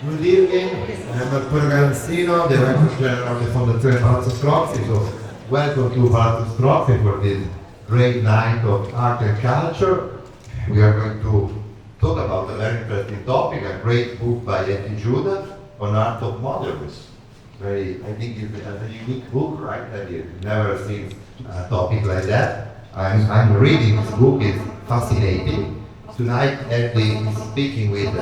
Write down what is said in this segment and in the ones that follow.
Good evening, I'm Antonio Galanzino, Director General of the Fondazione Palazzo Strozzi. So, welcome to Palazzo Strozzi for this great night of art and culture. We are going to talk about a very interesting topic, a great book by Hettie Judah on Art of Motherhood. I think it's a unique book, right? That you've never seen a topic like that. I'm reading this book, it's fascinating. Tonight, Hettie is speaking with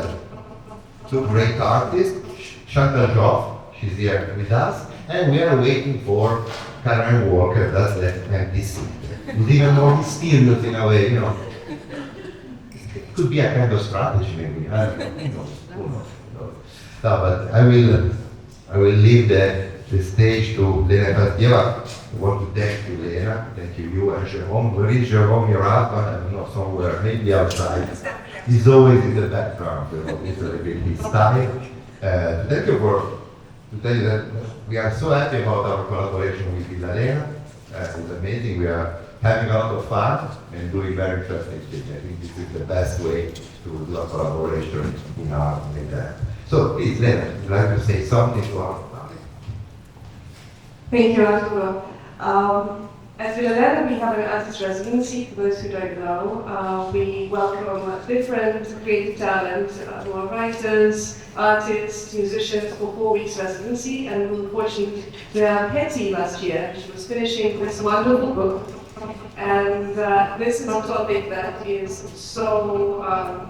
two great artists, Chantal Joffe, she's here with us, and we are waiting for Karen Walker, that's the empty seat. It's even more mysterious in a way, you know. It could be a kind of strategy maybe, I don't know. Who knows? No, but I will leave the stage to Lena Foundation. I want to thank you, Lena, thank you and Jerome. Where is Jerome, your husband? I don't know, somewhere, maybe outside. He's always in the background, you know, it's a little bit his style. Thank you to tell you that we are so happy about our collaboration with Villa Lena. It's amazing, we are having a lot of fun and doing very interesting things. I think this is the best way to do a collaboration in art with that. So please, Lena, would you like to say something to our public? Thank you, Arturo. At Villa Lena, we have an artist residency. For those who don't know, we welcome different creative talent, who are writers, artists, musicians for 4 weeks residency. And we were fortunate to have Hettie last year. She was finishing this wonderful book. And this is a topic that is so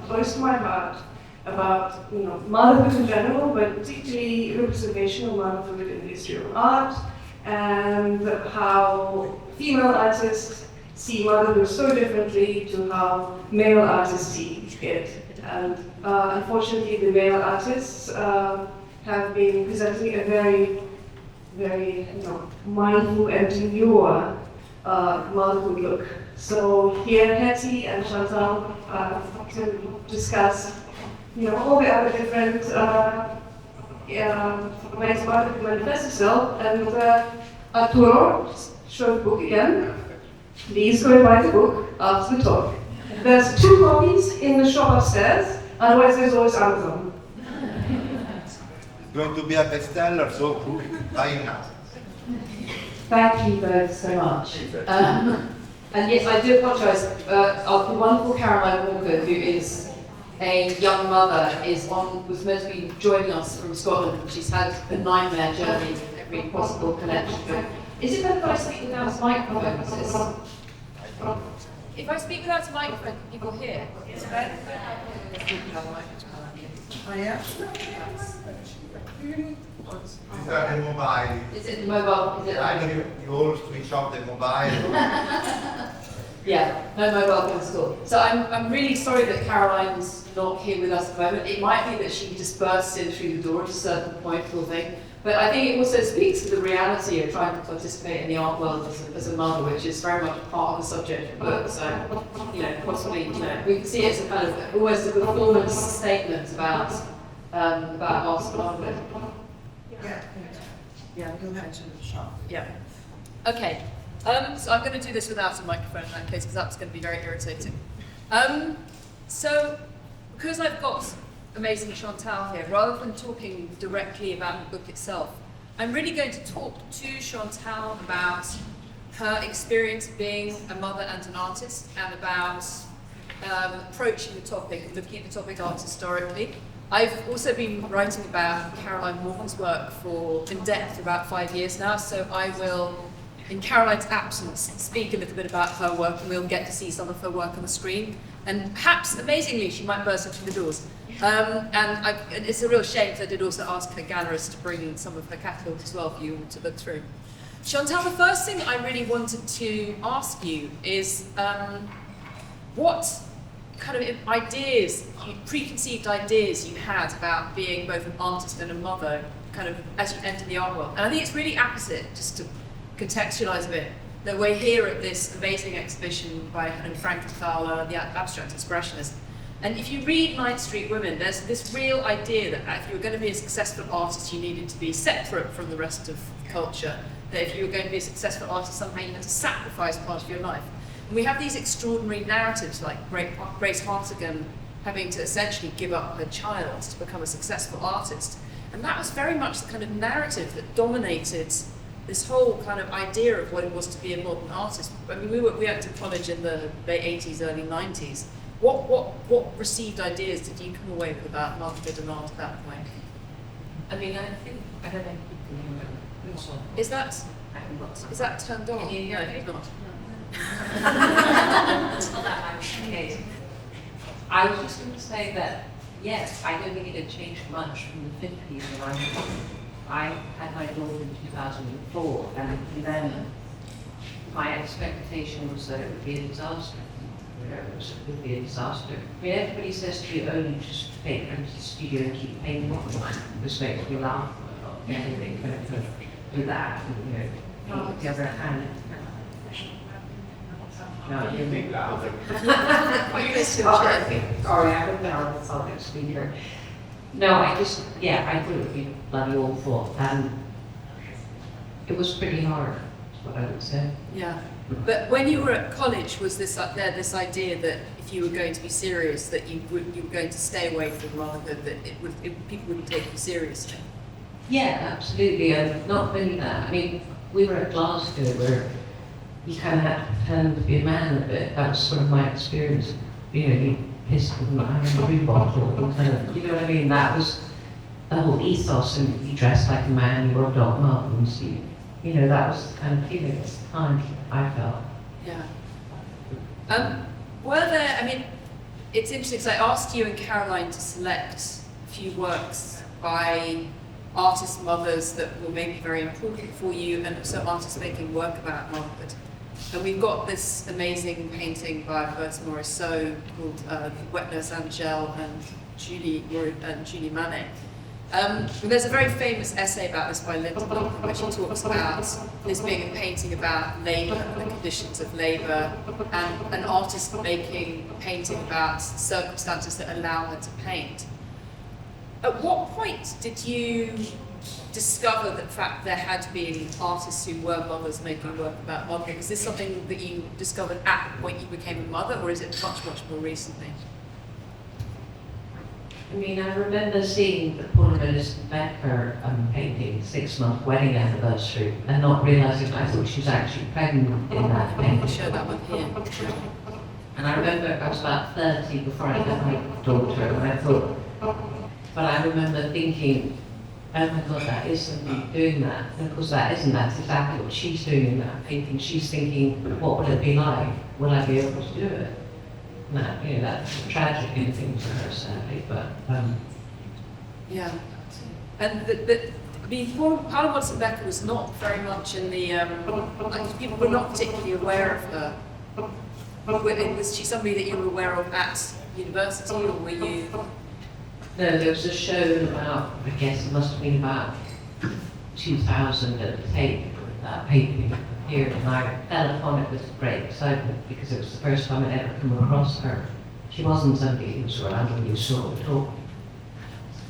close to my heart about motherhood in general, but particularly representation of motherhood in the history of art, and how female artists see motherhood so differently to how male artists see it. And unfortunately, the male artists have been presenting a very, very mindful and demure motherhood look. So here, Hettie and Chantal to discuss all the other different ways motherhood manifests itself. And Arturo, show the book again. Please go and buy the book after the talk. There's 2 copies in the shop upstairs, otherwise there's always Amazon. It's going to be a bestseller, so buy it now. Thank you both so much. And yes, I do apologise. Our wonderful Caroline Walker, who is a young mother, was meant to be joining us from Scotland. She's had a nightmare journey to every possible connection. Is it better if I speak without a microphone? If I speak without a microphone, can people hear? Is it better? Oh yeah? These are the mobile. Is it the mobile? Is it? You all switch off the mobile. Yeah, no mobile phones at all. So I'm really sorry that Caroline's not here with us at the moment. It might be that she just bursts in through the door at a certain point, poor thing. But I think it also speaks to the reality of trying to participate in the art world as a mother, which is very much part of the subject of the book. So, possibly, we can see it as a kind of almost a performance statement about art and motherhood. Yeah, go ahead to the shop. Yeah. Okay. So I'm going to do this without a microphone in that case, because that's going to be very irritating. So, because I've got amazing Chantal here, rather than talking directly about the book itself, I'm really going to talk to Chantal about her experience being a mother and an artist, and about approaching the topic and looking at the topic art historically. I've also been writing about Caroline Walker's work in depth for about 5 years now, so I will, in Caroline's absence, speak a little bit about her work, and we'll get to see some of her work on the screen. And perhaps, amazingly, she might burst into the doors. And it's a real shame, because I did also ask her gallerist to bring in some of her catalogues as well for you all to look through. Chantal, the first thing I really wanted to ask you is what kind of ideas, preconceived ideas you had about being both an artist and a mother, kind of as you enter the art world. And I think it's really apposite, just to contextualise a bit, that we're here at this amazing exhibition by Frank Thaler, the abstract expressionist. And if you read 9th Street Women, there's this real idea that if you were going to be a successful artist, you needed to be separate from the rest of culture. That if you were going to be a successful artist, somehow you had to sacrifice part of your life. And we have these extraordinary narratives like Grace Hartigan having to essentially give up her child to become a successful artist. And that was very much the kind of narrative that dominated this whole kind of idea of what it was to be a modern artist. I mean, we went to college in the late 80s, early 90s. What received ideas did you come away with about motherhood and art at that point? I mean, I think, I don't know. Is that turned on? No, it's not. it's not that much. Okay. I was just going to say that, yes, I don't think it had changed much from the 50s when I had my daughter in 2004, and then my expectation was that it would be a disaster. It would be a disaster. I mean, everybody says to you, oh, you just take them to the studio and keep painting on them. This makes me laugh. Anything can do that, and, on the other hand. No, you make that. Sorry, I don't know the public speaker. No, I thought it would be bloody awful, and it was pretty hard, is what I would say. Yeah, but when you were at college, was this idea that if you were going to be serious, that you were going to stay away from motherhood, that people wouldn't take you seriously? Yeah, absolutely, and not only that. I mean, we were at Glasgow where you kind of had to pretend to be a man a bit. That was sort of my experience. You pissed with my blue bottle, kind of, you know what I mean? That was the whole ethos, and you dressed like a man, you wore Doc Martens, that was the kind of feeling at the time I felt. Yeah. Were there, I mean, it's interesting because I asked you and Caroline to select a few works by artist mothers that were maybe very important for you, and also artists making work about motherhood. And we've got this amazing painting by Berthe Morisot called Wet Nurse Angèle and Julie Manet. There's a very famous essay about this by Linda Block, where she talks about this being a painting about labour and the conditions of labour, and an artist making a painting about circumstances that allow her to paint. At what point did you discover that, in fact, there had been artists who were mothers making work about motherhood? Is this something that you discovered at the point you became a mother, or is it much, much more recently? I mean, I remember seeing the Paula Becker painting, 6-month wedding anniversary, and not realising I thought she was actually pregnant in that painting. I'll show that one here. And I remember I was about 30 before I had my daughter, and I thought, but I remember thinking, oh my God, that is somebody doing that. And of course that's exactly what she's doing in that painting. She's thinking, what will it be like? Will I be able to do it? Now, that's a tragic thing for her, sadly, but... Yeah. And Paula Watson-Becker was not very much in the... people were not particularly aware of her. Was she somebody that you were aware of at university, or were you... No, there was a show about, I guess it must have been about 2000 at the Tate, that painting appeared, and I fell upon it with great excitement because it was the first time I'd ever come across her. She wasn't somebody who was around when you saw her talk.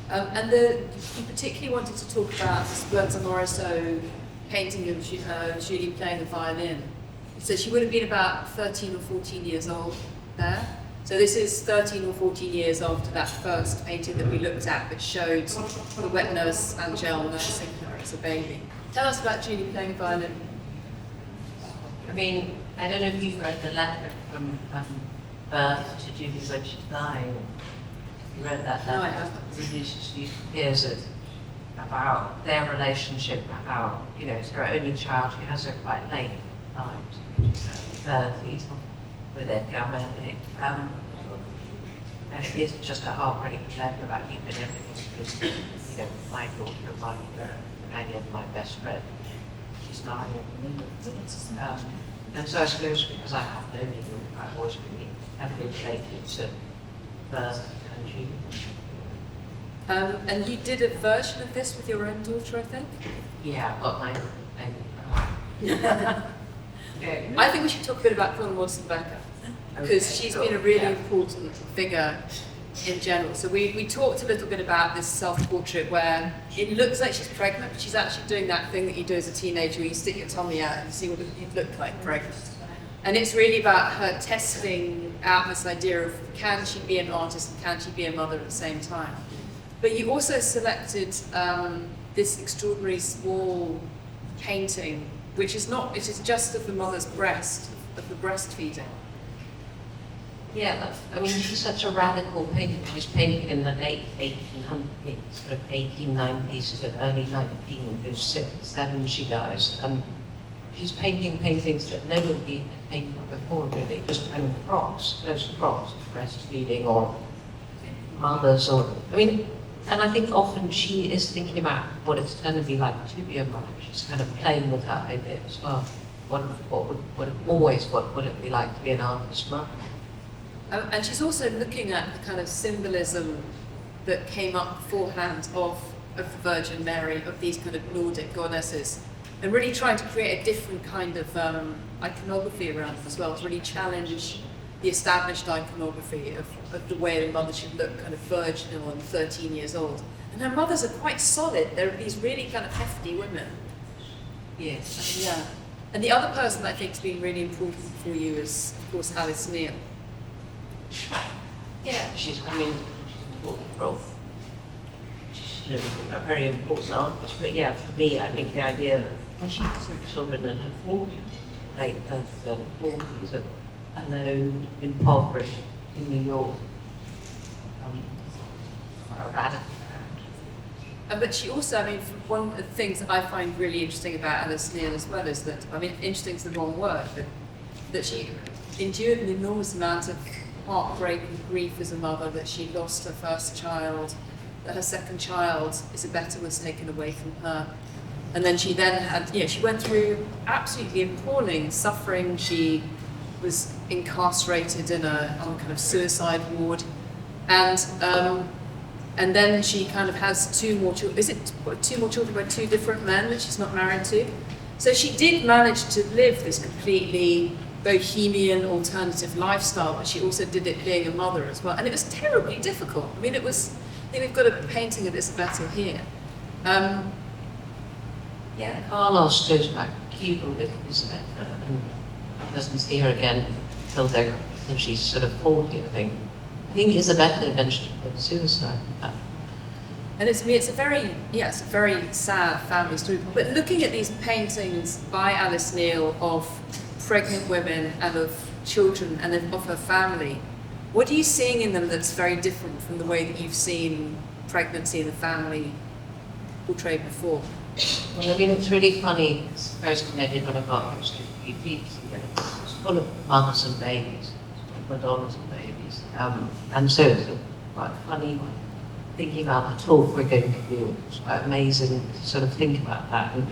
And you particularly wanted to talk about this Berthe Morisot painting of Julie playing the violin. So she would have been about 13 or 14 years old there. So this is 13 or 14 years after that first painting that we looked at, which showed the wet nurse Angèle nursing her as a baby. Tell us about Julie playing violin. I mean, I don't know if you've read the letter from Berthe to Julie when she died. You read that letter? No, I haven't. She hears it about their relationship, how, it's her only child. She has her quite late in life. 30s. With Edgar Manley. And it is just a heartbreaking letter about you and everything, because, my daughter, my companion, my best friend, she's dying. And so I suppose because I have known you, I've always been heavily related to Berthe and Julie. And you did a version of this with your own daughter, I think? Yeah, but my I think we should talk a bit about Paula Watson-Becker, because she's been a really important figure in general. So we talked a little bit about this self-portrait where it looks like she's pregnant, but she's actually doing that thing that you do as a teenager where you stick your tummy out and you see what you'd look like pregnant. And it's really about her testing out this idea of can she be an artist and can she be a mother at the same time. But you also selected this extraordinary small painting, which is just of the mother's breast, of the breastfeeding. Yeah, I mean, she's such a radical painter. She was painting in the late 1800s, sort of 1890s to early 1907 she dies. She's painting paintings that nobody had painted before, really, just kind of props, those props, breastfeeding or mothers or, I mean, and I think often she is thinking about what it's going to be like to be a mother. She's kind of playing with that idea as well. What would it be like to be an artist mother? And she's also looking at the kind of symbolism that came up beforehand of the Virgin Mary, of these kind of Nordic goddesses, and really trying to create a different kind of iconography around it as well, to really challenge the established iconography of the way a mother should look, kind of virginal and 13 years old. And her mothers are quite solid. They're these really kind of hefty women. Yes. Yeah. And the other person I think has been really important for you is, of course, Alice Neal. Yeah, she's an important role. She's a very important artist. But yeah, for me, I think the idea that she's children in her 40s, late 40s, alone, impoverished in New York, radical. But she also, I mean, one of the things that I find really interesting about Alice Neal as well is that, I mean, interesting is the wrong word, but that she endured an enormous amount of heartbreak and grief as a mother, that she lost her first child, that her second child, Isabetta, was taken away from her. And then she had, she went through absolutely appalling suffering. She was incarcerated on a kind of suicide ward. And then she kind of has two more children. Is it two more children by two different men that she's not married to? So she did manage to live this completely bohemian alternative lifestyle, but she also did it being a mother as well. And it was terribly difficult. I mean, I think we've got a painting of Isabetta here. Carlos goes back to Cuba with Isabetta and doesn't see her again until she's sort of 40, I think. I think Isabetta eventually committed suicide. And it's a very sad family story. But looking at these paintings by Alice Neal of pregnant women and of children and of her family, what are you seeing in them that's very different from the way that you've seen pregnancy and the family portrayed before? Well, I mean, it's really funny. It's very connected when I got those two pieces. It's full of mothers and babies, Madonnas and babies. And so it's quite funny thinking about the talk we're going to do. It's quite amazing to sort of think about that and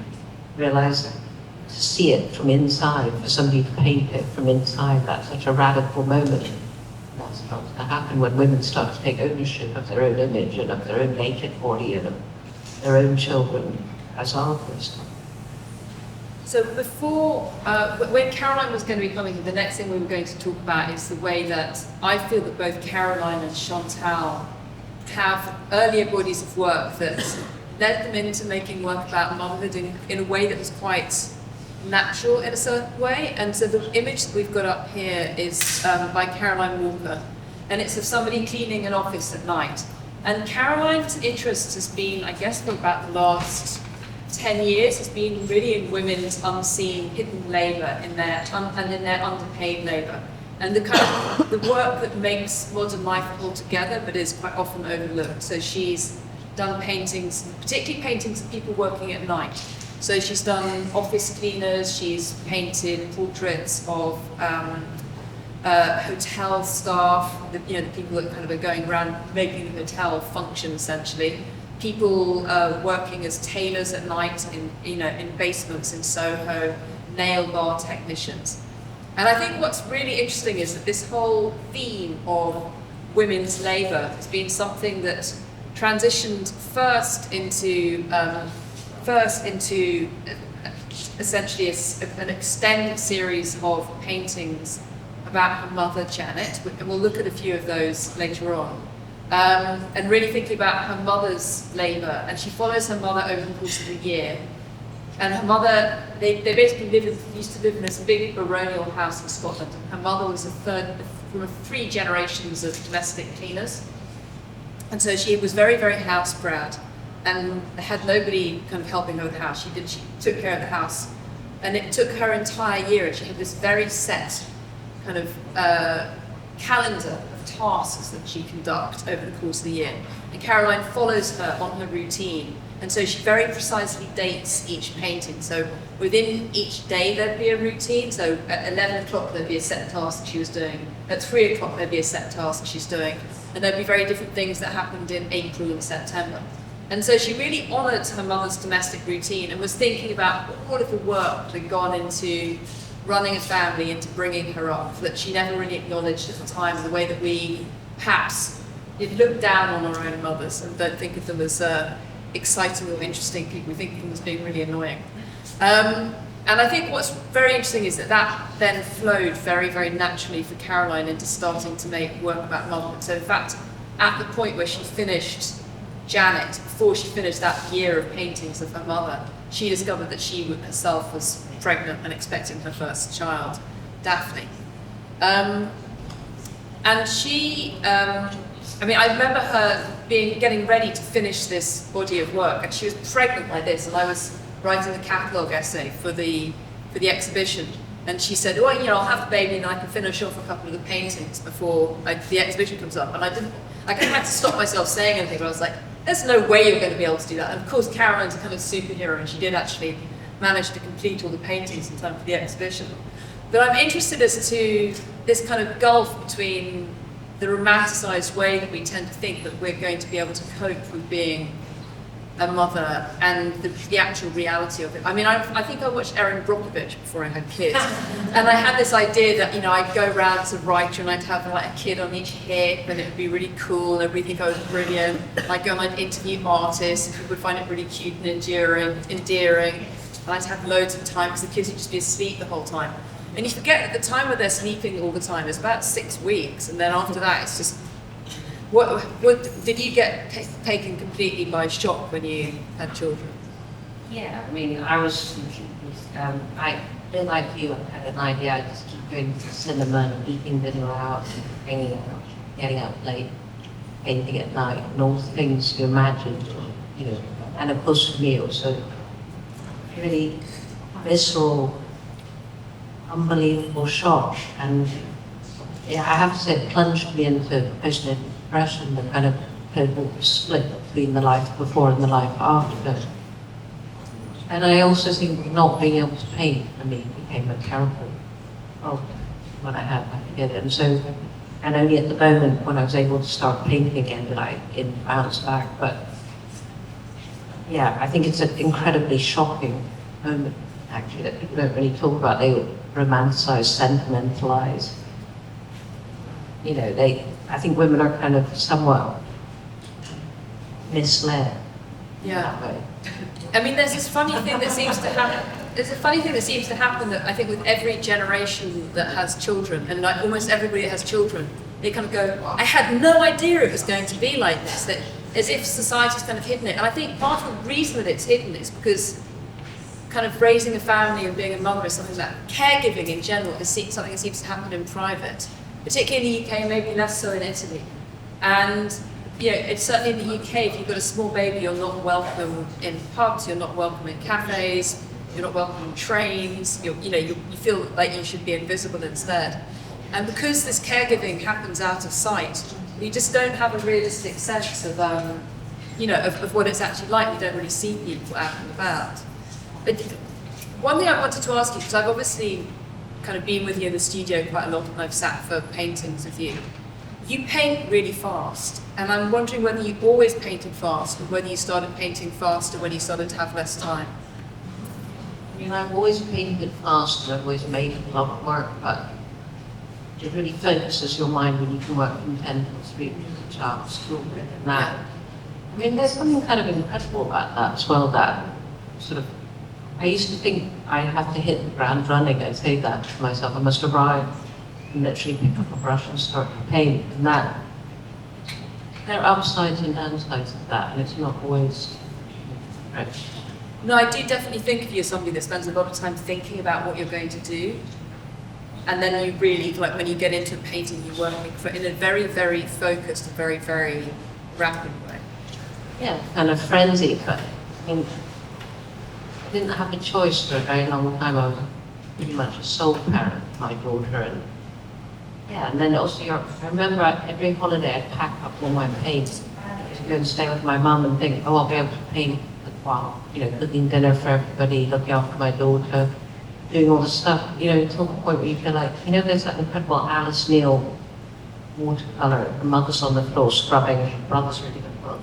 realise that to see it from inside, for somebody to paint it from inside, that's such a radical moment. That's starts to happen when women start to take ownership of their own image and of their own naked body and of their own children as artists. So before, when Caroline was going to be coming, the next thing we were going to talk about is the way that I feel that both Caroline and Chantal have earlier bodies of work that led them into making work about motherhood in a way that was quite natural in a certain way. And so the image that we've got up here is by Caroline Walker, and it's of somebody cleaning an office at night. And Caroline's interest has been, I guess, for about the last 10 years, has been really in women's unseen, hidden labour in their underpaid labour, and the kind of the work that makes modern life all together, but is quite often overlooked. So she's done paintings, particularly paintings of people working at night. So she's done office cleaners, she's painted portraits of hotel staff, the people that kind of are going around making the hotel function essentially. People working as tailors at night in basements in Soho, nail bar technicians. And I think what's really interesting is that this whole theme of women's labour has been something that transitioned first into essentially an extended series of paintings about her mother, Janet, and we'll look at a few of those later on. And really thinking about her mother's labour, and she follows her mother over the course of the year. And her mother, they basically used to live in this big baronial house in Scotland. Her mother was from 3 generations of domestic cleaners. And so she was very, very house proud and had nobody kind of helping her with the house. She took care of the house. And it took her entire year, and she had this very set kind of calendar of tasks that she conduct over the course of the year. And Caroline follows her on her routine. And so she very precisely dates each painting. So within each day there'd be a routine. So at 11 o'clock there'd be a set task that she was doing. At 3 o'clock there'd be a set task that she's doing. And there'd be very different things that happened in April and September. And so she really honoured her mother's domestic routine and was thinking about all of the work that had gone into running a family, into bringing her up, that she never really acknowledged at the time, the way that we perhaps look down on our own mothers and don't think of them as exciting or interesting people. We think of them as being really annoying. And I think what's very interesting is that then flowed very, very naturally for Caroline into starting to make work about motherhood. So in fact, at the point where she finished Janet, before she finished that year of paintings of her mother, she discovered that she herself was pregnant and expecting her first child, Daphne. And she, I remember her getting ready to finish this body of work, and she was pregnant like this, and I was writing the catalogue essay for the exhibition, and she said, "Oh, I'll have the baby and I can finish off a couple of the paintings before the exhibition comes up." And I kind of had to stop myself saying anything, but I was like, "There's no way you're going to be able to do that." And of course, Caroline's a kind of superhero, and she did actually manage to complete all the paintings in time for the exhibition. But I'm interested as to this kind of gulf between the romanticised way that we tend to think that we're going to be able to cope with being a mother and the actual reality of it. I think I watched Erin Brockovich before I had kids, and I had this idea that I'd go around as a writer and I'd have like a kid on each hip, and it would be really cool, and everybody think I was brilliant. And I'd go and I'd interview artists, and people would find it really cute and endearing, and I'd have loads of time because the kids would just be asleep the whole time. And you forget that the time where they're sleeping all the time is about 6 weeks, and then after that it's just. What did you get taken completely by shock when you had children? Yeah, I was, I did like you, I had an idea, I just keep going to the cinema and eating dinner out, and hanging out, getting out late, painting at night, and all the things you imagined, and of course for me it was a really visceral, unbelievable shock, and yeah, I have to say it plunged me into postnatal depression, the kind of split between the life before and the life after. And I also think not being able to paint for me became a terrible problem when I had my kid. And only at the moment when I was able to start painting again did I bounce back. But yeah, I think it's an incredibly shocking moment, actually, that people don't really talk about. They romanticize, sentimentalize. I think women are kind of somewhat misled. Yeah. That way. There's this funny thing that seems to happen. There's a funny thing that seems to happen that I think with every generation that has children, and like almost everybody that has children, they kind of go, "I had no idea it was going to be like this." That as if society's kind of hidden it. And I think part of the reason that it's hidden is because kind of raising a family and being a mother is something that caregiving in general is something that seems to happen in private. Particularly in the UK, maybe less so in Italy. And it's certainly in the UK, if you've got a small baby, you're not welcome in pubs, you're not welcome in cafes, you're not welcome on trains, you feel like you should be invisible instead. And because this caregiving happens out of sight, we just don't have a realistic sense of, of what it's actually like. We don't really see people out and about. But one thing I wanted to ask you, because I've obviously kind of been with you in the studio quite a lot, and I've sat for paintings with you. You paint really fast, and I'm wondering whether you always painted fast, or whether you started painting faster when you started to have less time. I've always painted fast, and I've always made a lot of work, but it really focuses your mind when you can work from 10 to 3 to school and that. There's something kind of incredible about that as well, that sort of, I used to think I had to hit the ground running. I'd say that to myself. I must arrive and literally pick up a brush and start to paint. And that, there are upsides and downsides of that, and it's not always right. No, I do definitely think of you as somebody that spends a lot of time thinking about what you're going to do. And then you really, like when you get into painting, you work in a very, very focused, very, very rapid way. Yeah, kind of frenzy, but I mean, I didn't have a choice for a very long time. I was pretty much a sole parent, my daughter, and yeah, and then also I remember every holiday I'd pack up all my paints to go and stay with my mum and think, oh, I'll be able to paint while, cooking dinner for everybody, looking after my daughter, doing all the stuff, until the point where you feel like, there's that incredible Alice Neal watercolor, the mother's on the floor scrubbing, and her brother's reading a book.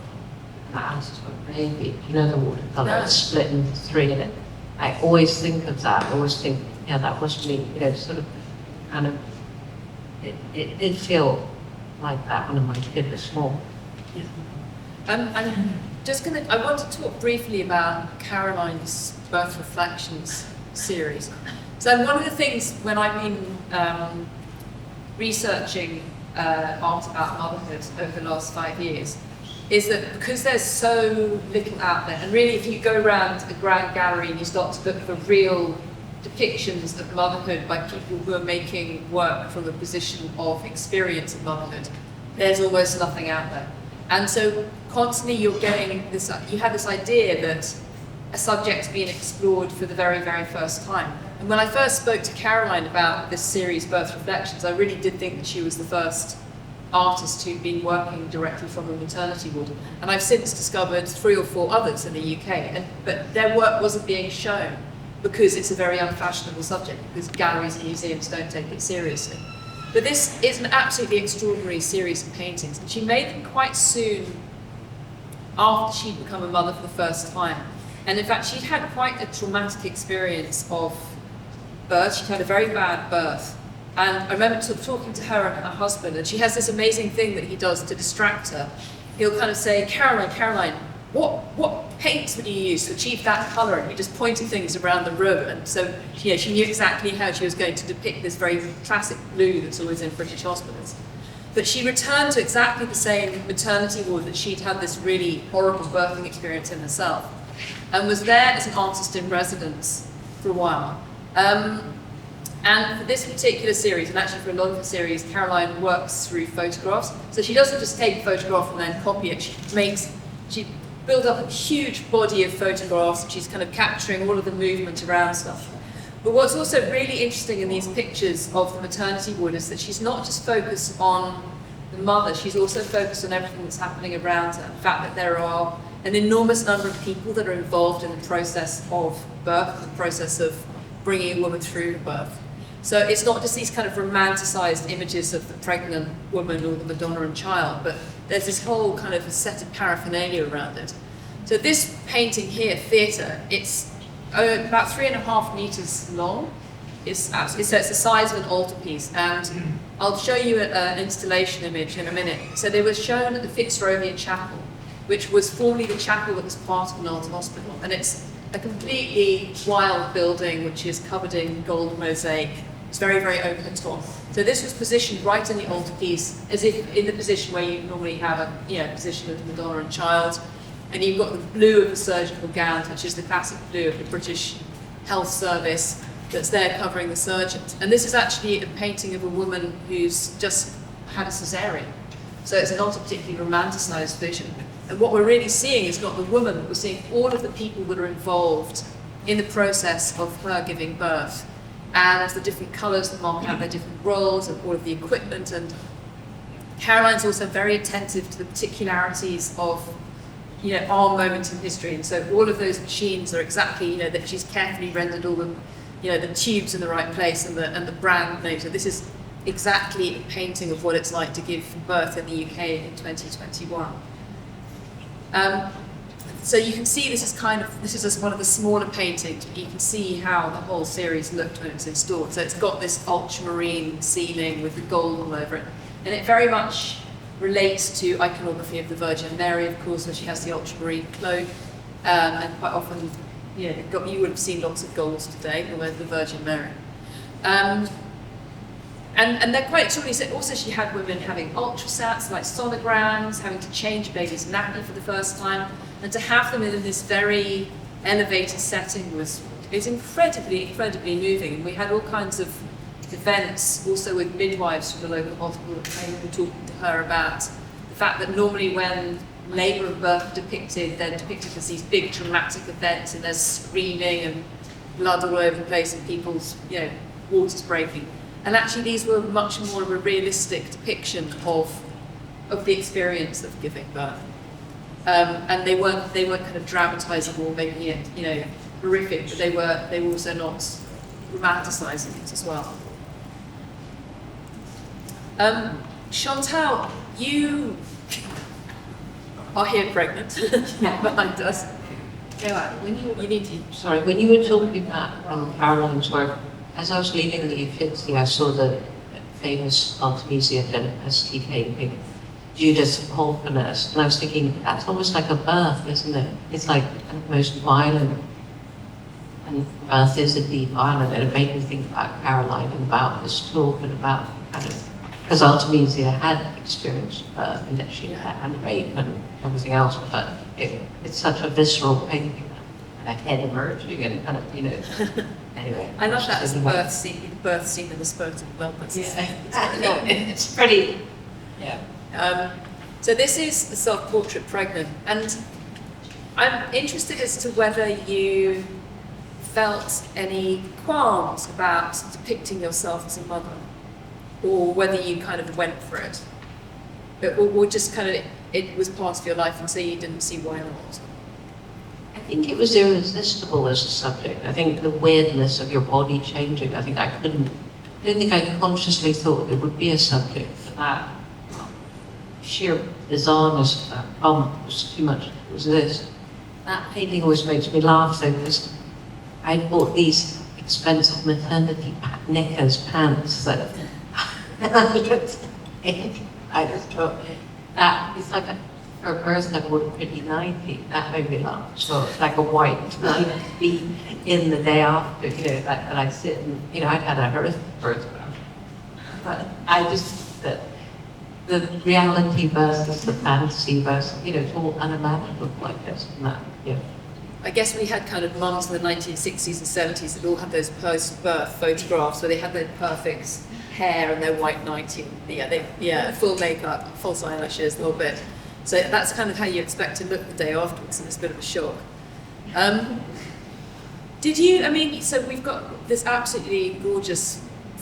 And Alice has got a baby, the watercolor, it's split into three, and I always think of that, I always think, yeah, that was me, sort of, kind of, it did feel like that when my kid was small. I'm just I want to talk briefly about Caroline's Birth Reflections series. So one of the things when I've been researching art about motherhood over the last 5 years is that because there's so little out there, and really if you go around a grand gallery and you start to look for real depictions of motherhood by people who are making work from a position of experience of motherhood, there's almost nothing out there. And so constantly you're getting this, you have this idea that a subject's being explored for the very, very first time. And when I first spoke to Caroline about this series, Birth Reflections, I really did think that she was the first artist who'd been working directly from a maternity ward. And I've since discovered 3 or 4 others in the UK, but their work wasn't being shown because it's a very unfashionable subject, because galleries and museums don't take it seriously. But this is an absolutely extraordinary series of paintings, and she made them quite soon after she'd become a mother for the first time. And in fact, she'd had quite a traumatic experience of birth. She'd had a very bad birth. And I remember talking to her and her husband, and she has this amazing thing that he does to distract her. He'll kind of say, Caroline, what paints would you use to achieve that colour? And he just pointed things around the room. And so she knew exactly how she was going to depict this very classic blue that's always in British hospitals. But she returned to exactly the same maternity ward that she'd had this really horrible birthing experience in herself, and was there as an artist in residence for a while. And for this particular series, and actually for a lot of the series, Caroline works through photographs. So she doesn't just take a photograph and then copy it. She built up a huge body of photographs, and she's kind of capturing all of the movement around stuff. But what's also really interesting in these pictures of the maternity ward is that she's not just focused on the mother, she's also focused on everything that's happening around her. The fact that there are an enormous number of people that are involved in the process of birth, the process of bringing a woman through birth. So it's not just these kind of romanticized images of the pregnant woman or the Madonna and child, but there's this whole kind of set of paraphernalia around it. So this painting here, Theatre, it's about 3.5 meters long. It's the size of an altarpiece, and I'll show you an installation image in a minute. So they were shown at the Fitzrovia Chapel, which was formerly the chapel that was part of an old hospital, and it's a completely wild building which is covered in gold mosaic. It's very, very over the top. So this was positioned right in the altarpiece, as if in the position where you normally have a position of the Madonna and child. And you've got the blue of the surgical gown, which is the classic blue of the British Health Service that's there covering the surgeons. And this is actually a painting of a woman who's just had a cesarean. So it's not a particularly romanticised vision. And what we're really seeing is not the woman, but we're seeing all of the people that are involved in the process of her giving birth, and the different colours that mark out their different roles, and all of the equipment. And Caroline's also very attentive to the particularities of our moment in history, and so all of those machines are exactly, that she's carefully rendered all the, the tubes in the right place and the brand name. So this is exactly a painting of what it's like to give birth in the UK in 2021. So you can see this is just one of the smaller paintings, but you can see how the whole series looked when it was installed. So it's got this ultramarine ceiling with the gold all over it, and it very much relates to iconography of the Virgin Mary, of course, where she has the ultramarine cloak, and quite often, you would have seen lots of golds today, with the Virgin Mary. And they're quite extraordinary. So also she had women having ultrasats, like sonograms, having to change a baby's nappy for the first time, and to have them in this very elevator setting was incredibly, incredibly moving. And we had all kinds of events, also with midwives from the local hospital that came and were talking to her about the fact that normally when labour and birth are depicted, they're depicted as these big dramatic events, and there's screaming and blood all over the place and people's, waters breaking. And actually these were much more of a realistic depiction of the experience of giving birth. And they weren't kind of dramatising or making it, horrific, but they were also not romanticising it as well. Chantal, you are here pregnant behind us. When you were talking about Caroline's work, as I was leaving the Uffizi, I saw the famous Artemisia Genopesci painting, Judith Holferness, and I was thinking, that's almost like a birth, isn't it? It's like the most violent, and birth is indeed violent, and it made me think about Caroline and about this talk and about kind of, because Artemisia had experienced birth and that she had rape and everything else, but it's such a visceral painting, and a head emerging and kind of, anyway. I love that as the birth scene in the spurt of wellness. Yeah, it's pretty, yeah. So this is the self-portrait pregnant, and I'm interested as to whether you felt any qualms about depicting yourself as a mother, or whether you kind of went for it, or just kind of it was part of your life and so you didn't see why not. I think it was irresistible as a subject. I think the weirdness of your body changing, I don't think I consciously thought it would be a subject, but that sheer bizarreness of that bump was too much to resist. That painting always makes me laugh though, because I bought these expensive maternity knickers, pants that I just thought that it's like for a person that bought a pretty 90, that made me laugh. So it's like a white 90 in the day after, that I sit and, I'd had a horrific birth. But I just, the reality versus the fantasy versus, it's all unimaginable like this and that, I guess we had kind of mums in the 1960s and 70s that all had those post-birth photographs where they had their perfect hair and their white 90, full makeup, false eyelashes, a little bit. So that's kind of how you expect to look the day afterwards, and it's a bit of a shock. So we've got this absolutely gorgeous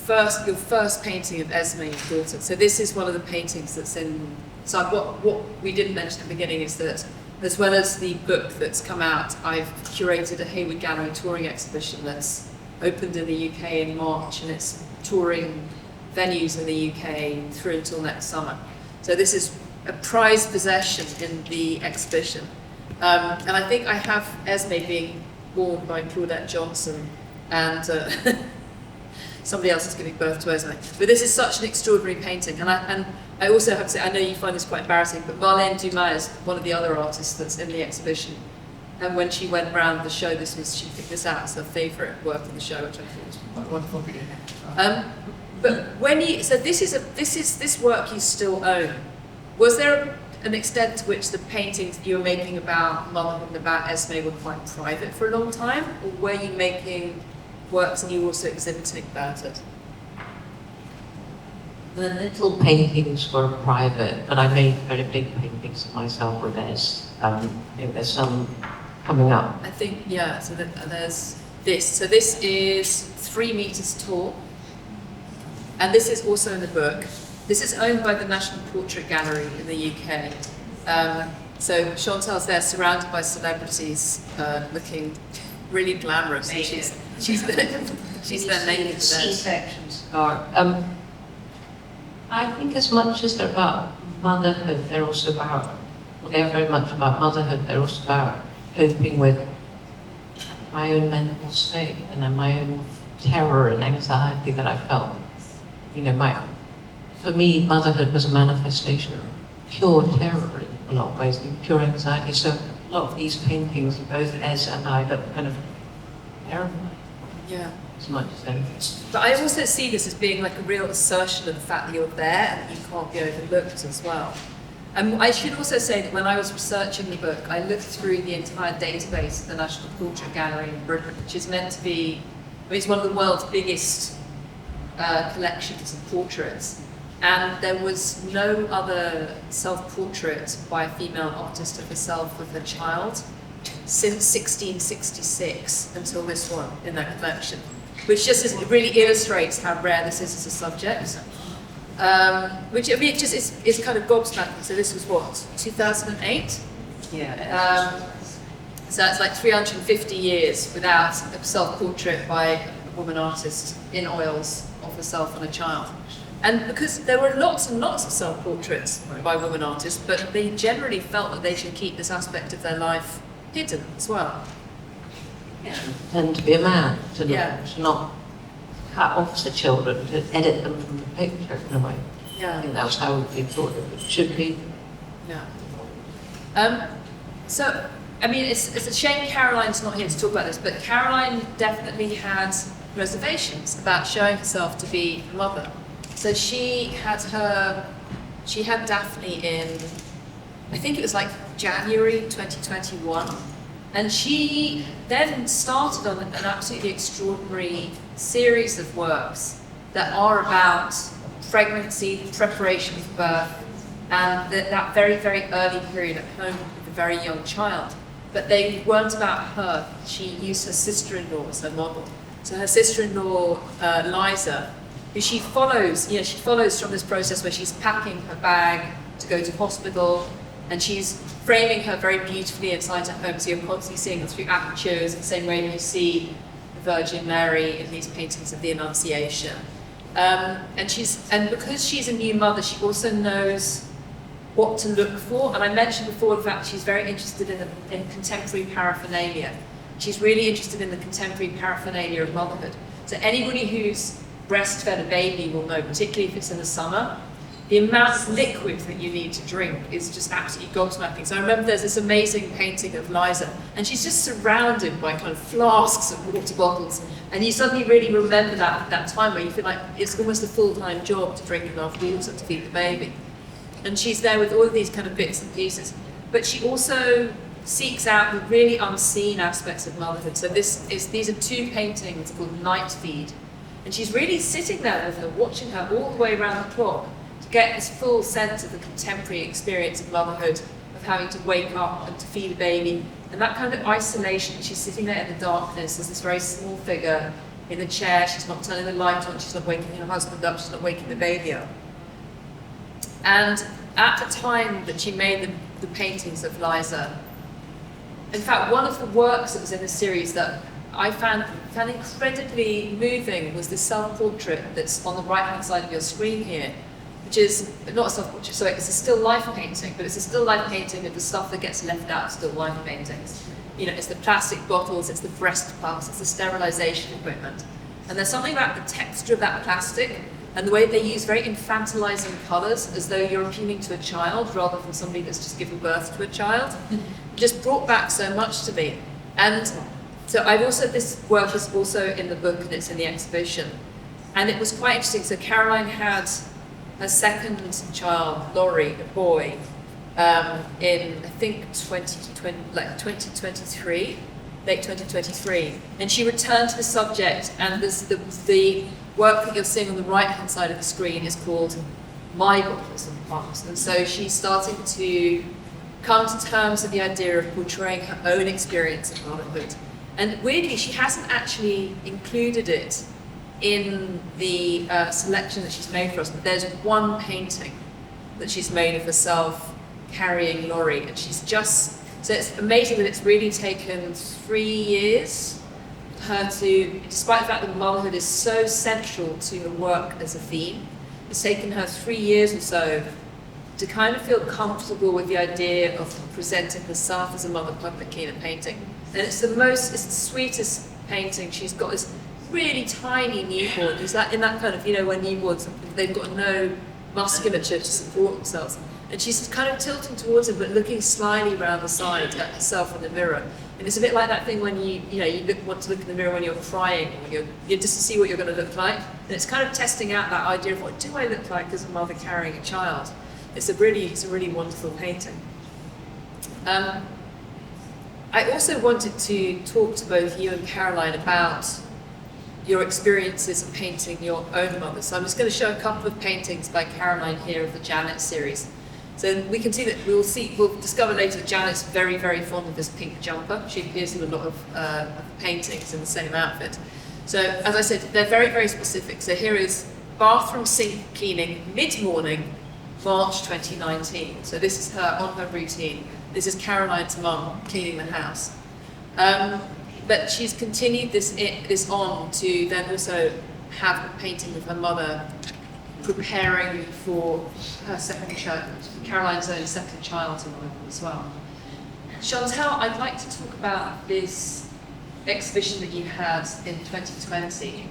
your first painting of Esme, your daughter. So this is one of the paintings that's in. So what we didn't mention at the beginning is that, as well as the book that's come out, I've curated a Hayward Gallery touring exhibition that's opened in the UK in March, and it's touring venues in the UK through until next summer. So this is a prized possession in the exhibition. And I think I have Esme being born by Claudette Johnson, and somebody else is giving birth to Esme. But this is such an extraordinary painting, and I also have to say, I know you find this quite embarrassing, but Marlene Dumas is one of the other artists that's in the exhibition. And when she went round the show, she picked this out as her favourite work in the show, which I thought was quite wonderful. But this work you still own. Was there an extent to which the paintings you were making about motherhood and about Esme were quite private for a long time, or were you making works and you were also exhibiting about it? The little paintings were private, but I made very big paintings of myself with this. There's some coming up. I think, so there's this. So this is 3 meters tall, and this is also in the book. This is owned by the National Portrait Gallery in the UK. So Chantal's there, surrounded by celebrities, looking really glamorous. And she's there naked. C-sections are. I think as much as they're about motherhood, they're also about. They're very much about motherhood. They're also about coping with my own mental state and then my own terror and anxiety that I felt. For me, motherhood was a manifestation of pure terror in a lot of ways, and pure anxiety. So a lot of these paintings, both Ez and I, look kind of terrifying. Yeah. As much as anything. But I also see this as being like a real assertion of the fact that you're there and that you can't be overlooked as well. I should also say that when I was researching the book, I looked through the entire database of the National Portrait Gallery in Britain, which is meant to be, it's one of the world's biggest collections of portraits. And there was no other self-portrait by a female artist of herself with her child since 1666 until this one in that collection, which just really illustrates how rare this is as a subject. Which I mean, it just is kind of gobsmacking. So this was what, 2008? Yeah. So it's like 350 years without a self-portrait by a woman artist in oils of herself and a child. And because there were lots and lots of self-portraits by women artists, but they generally felt that they should keep this aspect of their life hidden as well. Yeah. And to be a man, to Yeah. not cut off the children, to edit them from the picture in a way. I Yeah. think that's how we thought it should be. Yeah. So, I mean, it's a shame Caroline's not here to talk about this, but Caroline definitely had reservations about showing herself to be a mother. So she had Daphne in, I think it was like January 2021. And she then started on an absolutely extraordinary series of works that are about pregnancy, preparation for birth, and that very, very early period at home with a very young child. But they weren't about her. She used her sister-in-law as her model. So her sister-in-law, Liza, who she follows from this process where she's packing her bag to go to hospital, and she's framing her very beautifully inside her home, so you're constantly seeing her through apertures, the same way you see the Virgin Mary in these paintings of the Annunciation. And because she's a new mother, she also knows what to look for. And I mentioned before the fact she's very interested in contemporary paraphernalia. She's really interested in the contemporary paraphernalia of motherhood. So anybody who's breastfed a baby will know, particularly if it's in the summer, the amount of liquid that you need to drink is just absolutely gobsmacking. So I remember there's this amazing painting of Liza, and she's just surrounded by kind of flasks and water bottles, and you suddenly really remember that time where you feel like it's almost a full-time job to drink enough water to feed the baby. And she's there with all of these kind of bits and pieces. But she also seeks out the really unseen aspects of motherhood. So these are two paintings called Night Feed, and she's really sitting there with her, watching her all the way around the clock, get this full sense of the contemporary experience of motherhood, of having to wake up and to feed a baby, and that kind of isolation. She's sitting there in the darkness as this very small figure in a chair. She's not turning the light on, she's not waking her husband up, she's not waking the baby up. And at the time that she made the paintings of Liza, in fact, one of the works that was in the series that I found incredibly moving was the self-portrait that's on the right-hand side of your screen here, which is not a self-portrait, so it's a still life painting, but it's a still life painting of the stuff that gets left out of still life paintings. You know, it's the plastic bottles, it's the breast pumps, it's the sterilization equipment. And there's something about the texture of that plastic and the way they use very infantilizing colors as though you're appealing to a child rather than somebody that's just given birth to a child. Just brought back so much to me. And so this work is also in the book and it's in the exhibition. And it was quite interesting. So Caroline had her second child, Laurie, a boy, in I think 2023, late 2023, and she returned to the subject. And the work that you're seeing on the right-hand side of the screen is called My Bottles and Pumps, and so she's starting to come to terms with the idea of portraying her own experience of motherhood. And weirdly, she hasn't actually included it in the selection that she's made for us, but there's one painting that she's made of herself carrying Laurie, and so it's amazing that it's really taken 3 years for her to, despite the fact that motherhood is so central to her work as a theme, it's taken her 3 years or so to kind of feel comfortable with the idea of presenting herself as a mother publicly in a painting. And it's the sweetest painting. She's got this really tiny newborn, who's in that kind of, when newborns, they've got no musculature to support themselves. And she's kind of tilting towards him, but looking slyly around the side at herself in the mirror. And it's a bit like that thing when you want to look in the mirror when you're crying, or you're just to see what you're going to look like. And it's kind of testing out that idea of what do I look like as a mother carrying a child. It's a really wonderful painting. I also wanted to talk to both you and Caroline about your experiences of painting your own mother. So I'm just going to show a couple of paintings by Caroline here of the Janet series. So we can see that we'll discover later that Janet's very, very fond of this pink jumper. She appears in a lot of paintings in the same outfit. So as I said, they're very, very specific. So here is bathroom sink cleaning mid-morning, March 2019. So this is her on her routine. This is Caroline's mum cleaning the house. But she's continued this on to then also have a painting of her mother preparing for her second child, Caroline's own second child as well. Chantal, I'd like to talk about this exhibition that you had in 2020.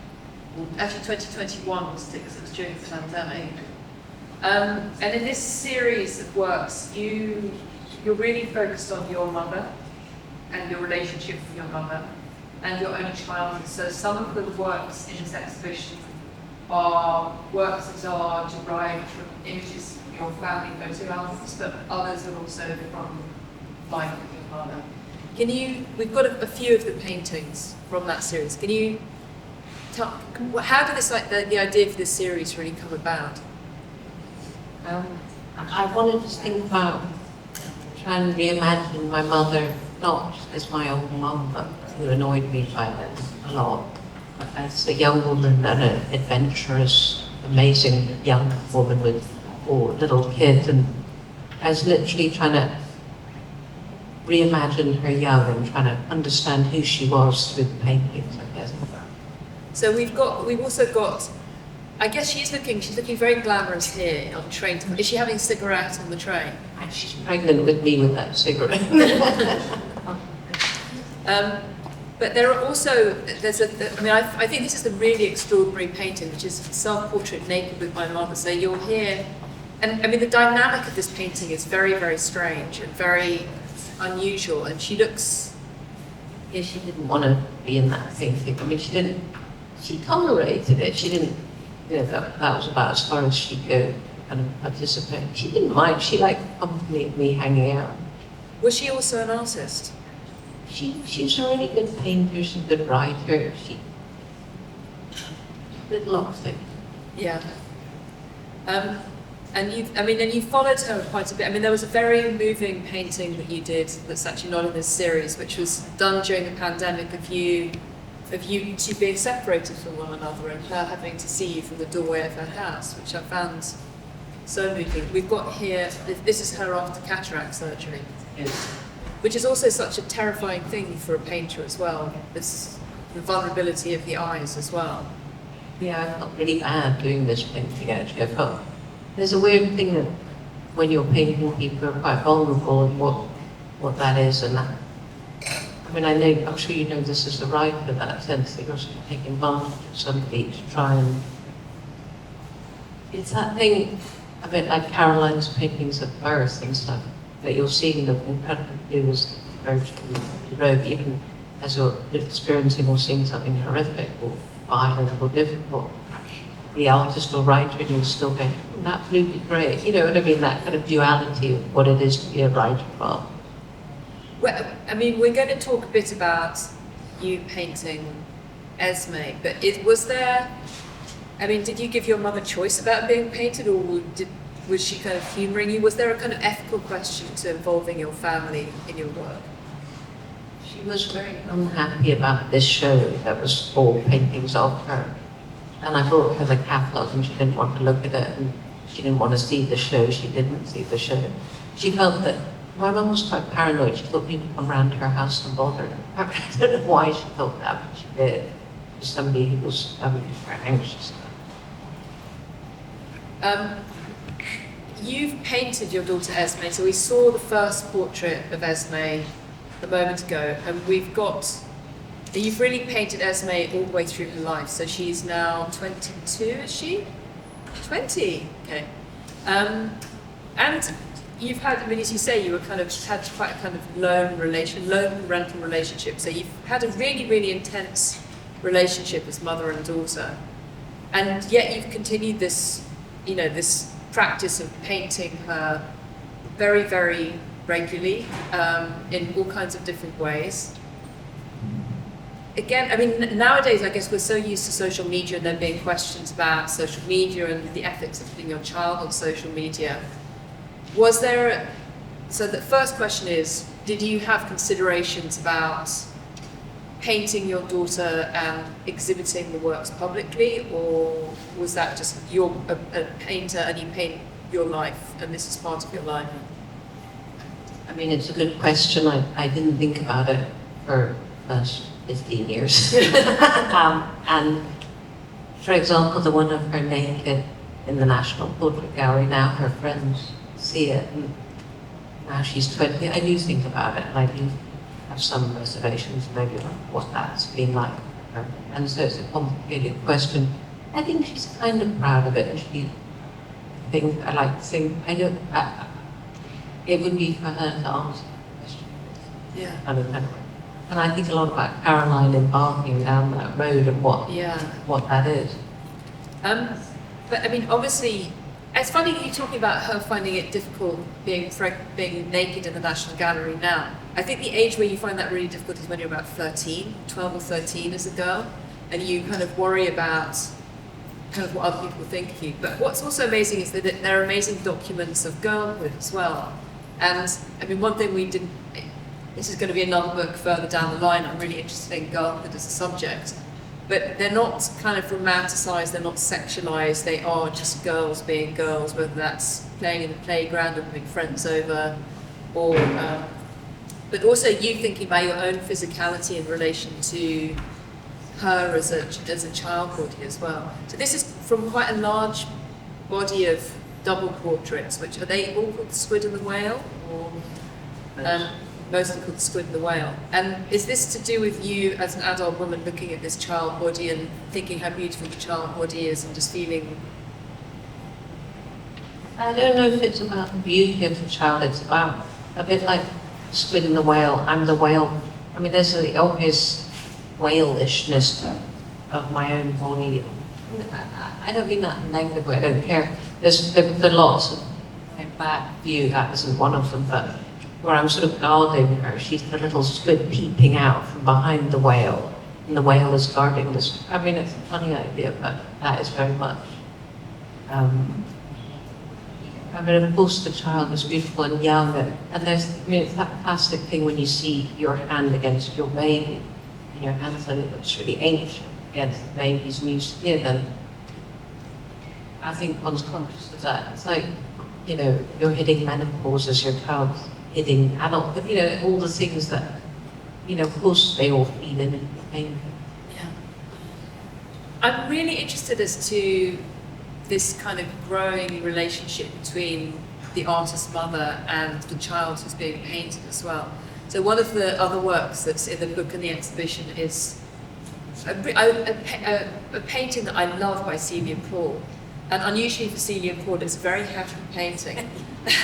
Actually 2021 was because it was during the pandemic. And in this series of works, you're really focused on your mother and your relationship with your mother and your own child. So some of the works in this exhibition are works that are derived from images from your family photo albums, but others are also from life with your mother. We've got a few of the paintings from that series. Can you tell, how did the idea for this series really come about? I wanted to think about trying to reimagine my mother, not as my old mum, but who annoyed me by then a lot. As a young woman and an adventurous, amazing young woman with 4 little kids, and I was literally trying to reimagine her young and trying to understand who she was through the paintings, I guess. So we've also got, I guess she's looking very glamorous here on the train. Is she having a cigarette on the train? And she's pregnant with me with that cigarette. But there are also, I think this is a really extraordinary painting, which is self-portrait naked with my mother. So you're here, and I mean the dynamic of this painting is very, very strange and very unusual, and she looks... Yeah, she didn't want to be in that painting. I mean, she tolerated it. She didn't, that was about as far as she could kind of participate. She didn't mind. She liked the company of me hanging out. Was she also an artist? She's a really good painter, she's a good writer, she did a lot of things. Yeah. And you followed her quite a bit. I mean, there was a very moving painting that you did that's actually not in this series, which was done during the pandemic of you two being separated from one another and her having to see you from the doorway of her house, which I found so moving. We've got here, this is her after cataract surgery. Yes. Which is also such a terrifying thing for a painter as well. It's the vulnerability of the eyes as well. Yeah, I felt really bad doing this painting actually. I felt there's a weird thing that when you're painting people are quite vulnerable and what that is, and that, I mean, I'm sure you know this is the right for that sense that you're sort of taking advantage of somebody to try and, it's that thing, a bit like Caroline's paintings of birth and stuff, that you're seeing the incredible views of the road, even as you're experiencing or seeing something horrific or violent or difficult. The artist or writer, and you're still going, that would be great. You know what I mean? That kind of duality of what it is to be a writer of. Well, I mean, we're going to talk a bit about you painting Esme, but did you give your mother choice about being painted, or was she kind of humouring you? Was there a kind of ethical question to involving your family in your work? She was very unhappy about this show that was all paintings of her. And I brought her the catalogue and she didn't want to look at it, and she didn't want to see the show. She didn't see the show. She felt that my mum was quite paranoid. She thought people come round to her house and bother her. I don't know why she thought that, but she did. Somebody who was very anxious. You've painted your daughter Esme, so we saw the first portrait of Esme a moment ago, and you've really painted Esme all the way through her life, so she's now 22, is she? 20, okay. And you've had, as you say, you had quite a kind of lone parental relationship, so you've had a really, really intense relationship as mother and daughter, and yet you've continued this practice of painting her very, very regularly in all kinds of different ways. Again, I mean, nowadays, I guess we're so used to social media and there being questions about social media and the ethics of putting your child on social media. Was there, so the first question is, did you have considerations about painting your daughter and exhibiting the works publicly, or was that just you're a painter and you paint your life and this is part of your life? I mean, it's a good question. I didn't think about it for the first 15 years. And for example, the one of her naked in the National Portrait Gallery, now her friends see it, and now she's 20. I do think about it, and I do have some reservations maybe about what that's been like for her. And so it's a complicated question. I think she's kind of proud of it, and I like to think, it would be for her to answer the question. Yeah. I don't know. And I think a lot about Caroline embarking down that road and what that is. But I mean, obviously, it's funny you talking about her finding it difficult being naked in the National Gallery now. I think the age where you find that really difficult is when you're about 13, 12 or 13 as a girl, and you kind of worry about kind of what other people think of you. But what's also amazing is that there are amazing documents of girlhood as well. And I mean, one thing we didn't, this is going to be another book further down the line, I'm really interested in girlhood as a subject. But they're not kind of romanticized, they're not sexualized, they are just girls being girls, whether that's playing in the playground or having friends over, or, but also you thinking about your own physicality in relation to her as a child body as well. So this is from quite a large body of double portraits, which are they all called The Squid and the Whale? Or, mostly called The Squid and the Whale. And is this to do with you as an adult woman looking at this child body and thinking how beautiful the child body is and just feeling? I don't know if it's about the beauty of the child, it's about a bit like Squid and the Whale. I'm the whale. I mean, there's the obvious whale-ishness of my own body. I don't mean that negatively, I don't care. There are lots of my bad view, that isn't one of them, but where I'm sort of guarding her, she's the little squid peeping out from behind the whale, and the whale is guarding this. I mean, it's a funny idea, but that is very much. I mean, of course, the child is beautiful and young, and there's, I mean, it's that classic thing when you see your hand against your baby, and your hand suddenly looks really ancient against the baby's new skin, and I think one's conscious of that. It's like, you know, you're hitting menopause as your child's hitting adult, but, you know, all the things that, you know, of course they all feed in and pain. Yeah. I'm really interested as to this kind of growing relationship between the artist mother and the child who's being painted as well. So one of the other works that's in the book and the exhibition is a painting that I love by Celia Paul. And unusually for Celia Paul, it's a very happy painting.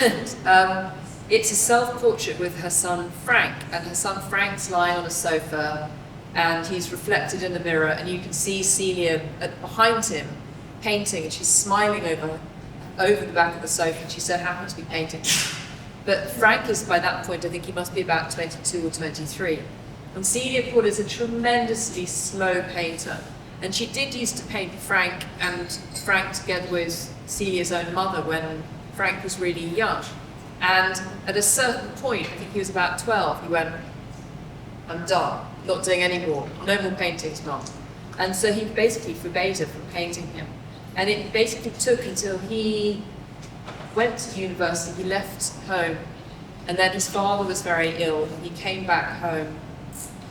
And, it's a self-portrait with her son Frank, and her son Frank's lying on a sofa, and he's reflected in the mirror, and you can see Celia behind him painting, and she's smiling over the back of the sofa, and she's so happy to be painting. But Frank is, by that point, I think he must be about 22 or 23. And Celia Paul is a tremendously slow painter, and she did used to paint Frank together with Celia's own mother when Frank was really young. And at a certain point, I think he was about 12, he went, I'm done, not doing any more, no more paintings, Mum. And so he basically forbade her from painting him. And it basically took until he went to university, he left home, and then his father was very ill, and he came back home,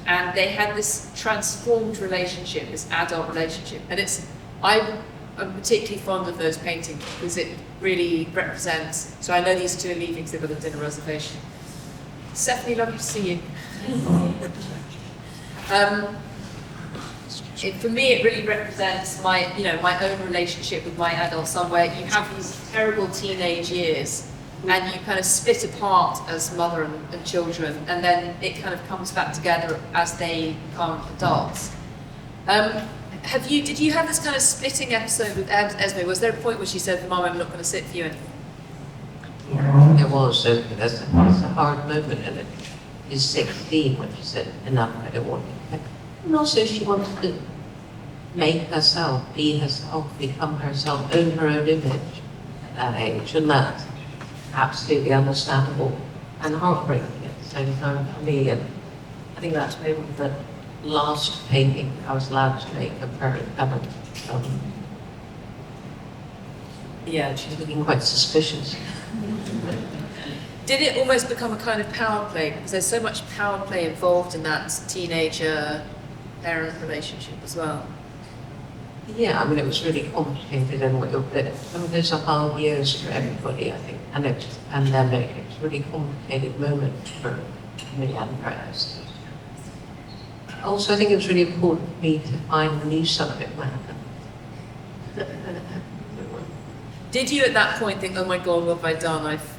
and they had this transformed relationship, this adult relationship. And I'm particularly fond of those paintings because it really represents, so I know these two are leaving because they've got a dinner reservation. Stephanie, lovely to see you. For me, it really represents my own relationship with my adult son, where you have these terrible teenage years and you kind of split apart as mother and children, and then it kind of comes back together as they become adults. Did you have this kind of splitting episode with Esme? Was there a point where she said, "Mum, I'm not going to sit for you anymore"? There was. There's a hard moment in it. She's 16 when she said, "Enough, I don't want it." And also she wanted to make herself, be herself, become herself, own her own image at that age. And that's absolutely understandable and heartbreaking at the same time for me. And I think that's maybe the last painting I was allowed to make of her in heaven. Yeah, she's looking quite suspicious. Did it almost become a kind of power play? Because there's so much power play involved in that teenager-parent relationship as well. Yeah, I mean, it was really complicated and those are hard years for everybody, I think. And it was a pandemic. It was a really complicated moment for me and for us. Also, I think it was really important for me to find the new subject matter. Did you at that point think, "Oh my God, what have I done? I've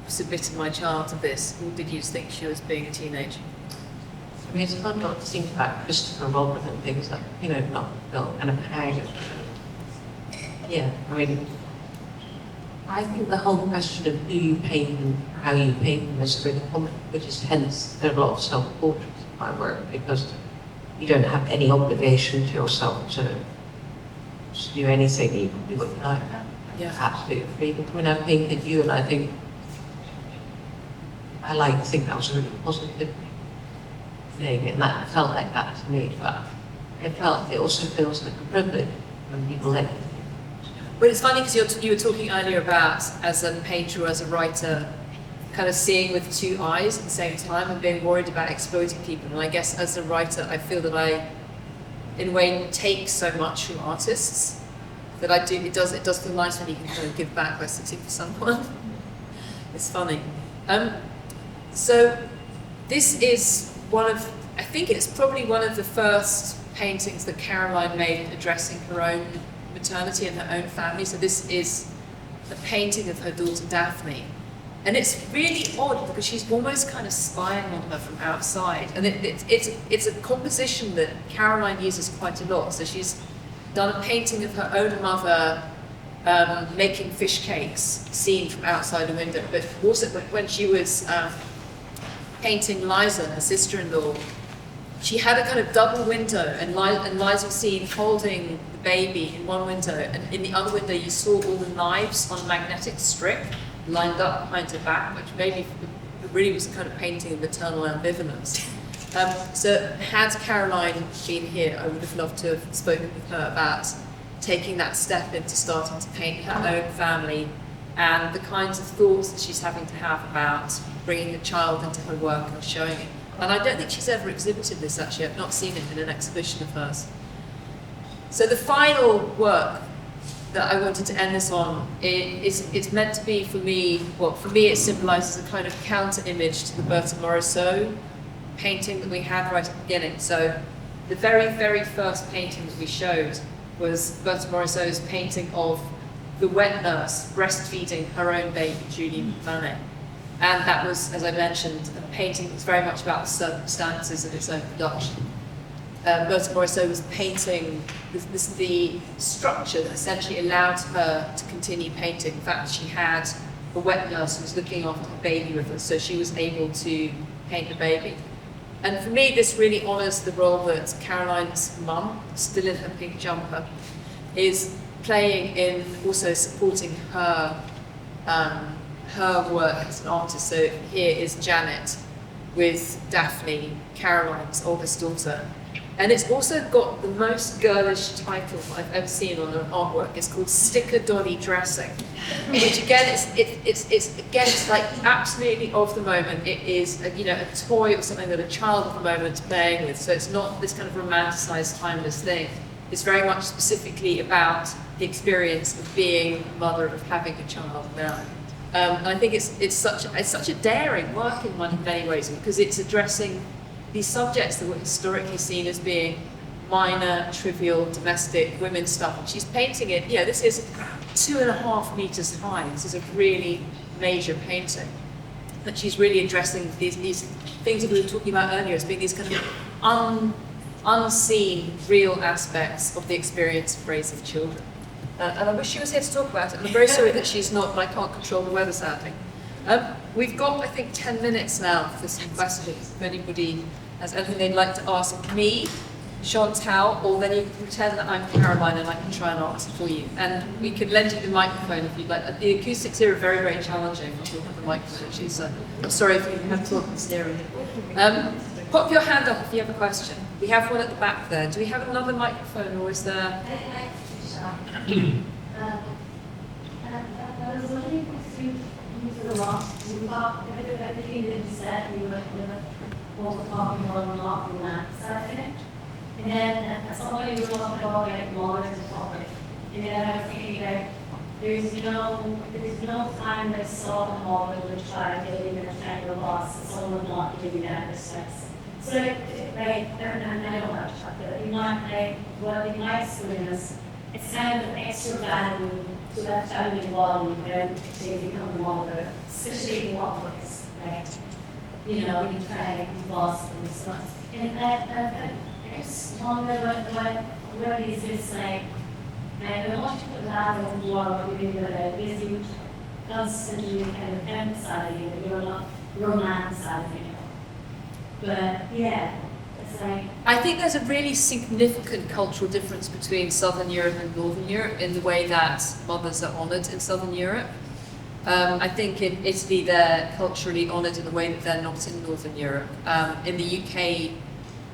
submitted my child to this"? Or did you think she was being a teenager? I mean, it's hard not to think about Christopher Robin and things like, not kind of hang. Yeah, I mean, I think the whole question of who you paint and how you paint them is really common, which is hence there are a lot of self-portraits in my work, because you don't have any obligation to yourself to do anything. You can do what you like. Yeah. Absolutely free. When I painted you, and I like to think that was a really positive thing, and that felt like that to me, but it also feels like a privilege when people let you. Well, it's funny because you were talking earlier about, as a painter or as a writer, kind of seeing with two eyes at the same time and being worried about exploiting people. And I guess as a writer, I feel that I, in a way, take so much from artists that I do. It does feel nice when you can kind of give back by sitting for someone. It's funny. So this is I think it's probably one of the first paintings that Caroline made addressing her own maternity and her own family. So this is a painting of her daughter Daphne. And it's really odd because she's almost kind of spying on her from outside. And it's a composition that Caroline uses quite a lot. So she's done a painting of her own mother making fish cakes, seen from outside a window. But also when she was painting Liza, her sister-in-law, she had a kind of double window, and Liza was seen holding the baby in one window, and in the other window you saw all the knives on a magnetic strip lined up behind her back, which maybe really was a kind of painting of maternal ambivalence. So had Caroline been here, I would have loved to have spoken with her about taking that step into starting to paint her own family and the kinds of thoughts that she's having to have about bringing a child into her work and showing it. And I don't think she's ever exhibited this, actually. I've not seen it in an exhibition of hers. So the final work that I wanted to end this on, it's meant to be for me, well, for me it symbolises a kind of counter-image to the Bertha Morisot painting that we had right at the beginning. So the very, very first painting that we showed was Bertha Morisot's painting of the wet nurse breastfeeding her own baby, Julie Manet. And that was, as I mentioned, a painting that's very much about the circumstances of its own production. Bertha Morisot was painting the structure that essentially allowed her to continue painting. In fact, she had a wet nurse who was looking after the baby with her, so she was able to paint the baby. And for me, this really honours the role that Caroline's mum, still in her pink jumper, is playing in also supporting her work as an artist. So here is Janet with Daphne, Caroline's oldest daughter. And it's also got the most girlish title I've ever seen on an artwork. It's called Sticker Dolly Dressing, which again, it's like absolutely of the moment. It is a toy or something that a child of the moment is playing with. So it's not this kind of romanticized, timeless thing. It's very much specifically about the experience of being a mother, of having a child now. And I think it's such a daring work in many ways, because it's addressing these subjects that were historically seen as being minor, trivial, domestic, women's stuff. And she's painting it, this is 2.5 meters high. This is a really major painting. But she's really addressing these things that we were talking about earlier as being these kind of unseen, real aspects of the experience of raising children. And I wish she was here to talk about it. And I'm very sorry that she's not, but I can't control the weather, sadly. We've got, I think, 10 minutes now for some questions. If anybody has anything they'd like to ask me, Chantal, or then you can pretend that I'm Caroline and I can try and answer for you. And we can lend you the microphone if you'd like. The acoustics here are very, very challenging. We'll have the microphone actually, so I'm sorry if you have to talk this nearer. Pop your hand up if you have a question. We have one at the back there. Do we have another microphone, or is there? I was wondering if you the last two talk, everything that you said, you were also talking about not the last side of it. And then at some point you were talking about like mothers and topic. And then I was thinking like there's no time that saw the mother would try getting a kind of loss and someone not giving that respect. So like and I don't have to talk about it, you know, like well in my experience, it's kind of an extra value to that family bond when they become a mother, especially in workplace, right? You know, you try to lost and stuff. And I just wonder what is this like? I don't want to put that on the wall because you constantly kind of emphasizing that you're not romanticizing it. But yeah, it's like. I think there's a really significant cultural difference between Southern Europe and Northern Europe in the way that mothers are honoured in Southern Europe. I think in Italy they're culturally honoured in a way that they're not in Northern Europe. In the UK,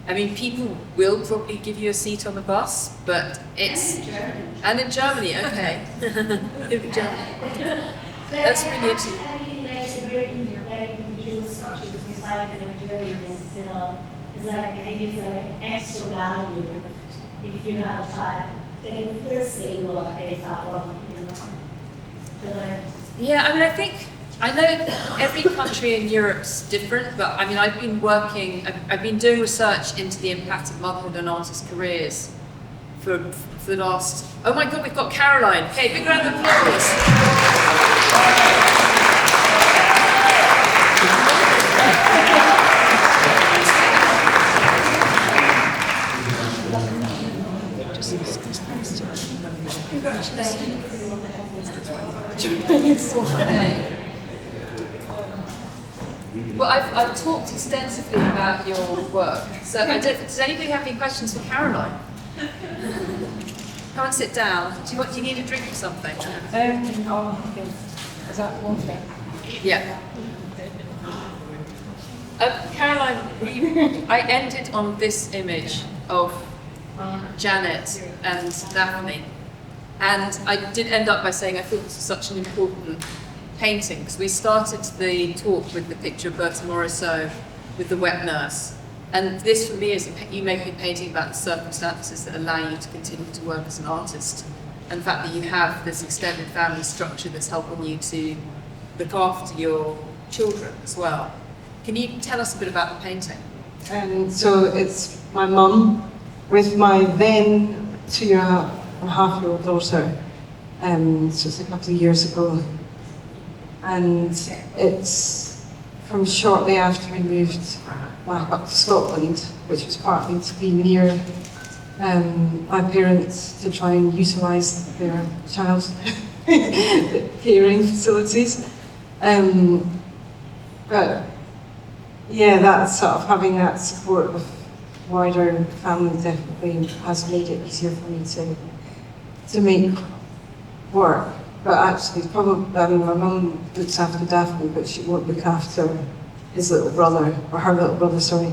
I mean, people will probably give you a seat on the bus, but it's... And in Germany, okay. In Germany. That's really interesting. It's like it's like extra value if you have a child. Then first thing will pay for, you know. Yeah, I mean, I know every country in Europe's different, but I mean, I've been doing research into the impact of motherhood on artists' careers for the last, oh my God, we've got Caroline. Okay, big round of applause. Well, I've talked extensively about your work. So, does anybody have any questions for Caroline? Come and sit down. Do you need a drink or something? Is that one thing? Yeah. Caroline, I ended on this image of Janet and Daphne. And I did end up by saying I thought this was such an important painting, because we started the talk with the picture of Berta Morisot with the wet nurse. And this for me is, you make a painting about the circumstances that allow you to continue to work as an artist. And the fact that you have this extended family structure that's helping you to look after your children as well. Can you tell us a bit about the painting? So it's my mum with my then 2.5-year-old daughter. So it's a couple of years ago. And it's from shortly after we moved back up to Scotland, which was partly to be near my parents to try and utilise their child caring facilities. But yeah, that sort of having that support of wider family definitely has made it easier for me to make work. But actually, probably, I mean, my mum looks after Daphne, but she won't look after his little brother, or her little brother, sorry.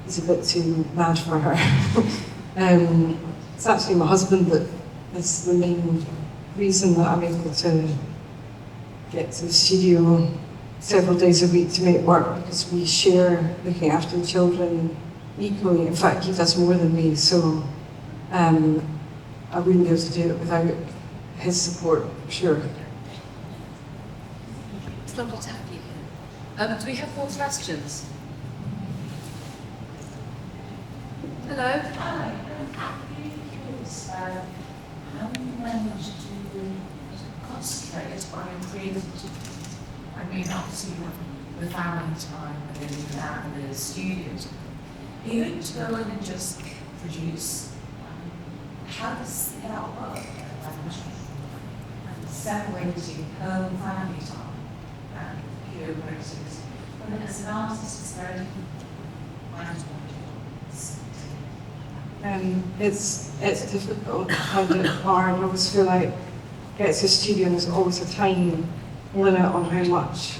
He's a bit too mad for her. It's actually my husband that is the main reason that I'm able to get to the studio several days a week to make work, because we share looking after the children equally. In fact, he does more than me, so I wouldn't be able to do it without his support, for sure. It's lovely to have you here. Do we have more questions? Hello? Hi, I'm really curious, how do you manage to concentrate on creativity? I mean, obviously the family time and then that and the studios. You to go in and just produce. How does that work? And separating her family time and hero process. But as an artist, it's very different. It's difficult. I find it hard. I always feel like get to the studio and there's always a time limit on how much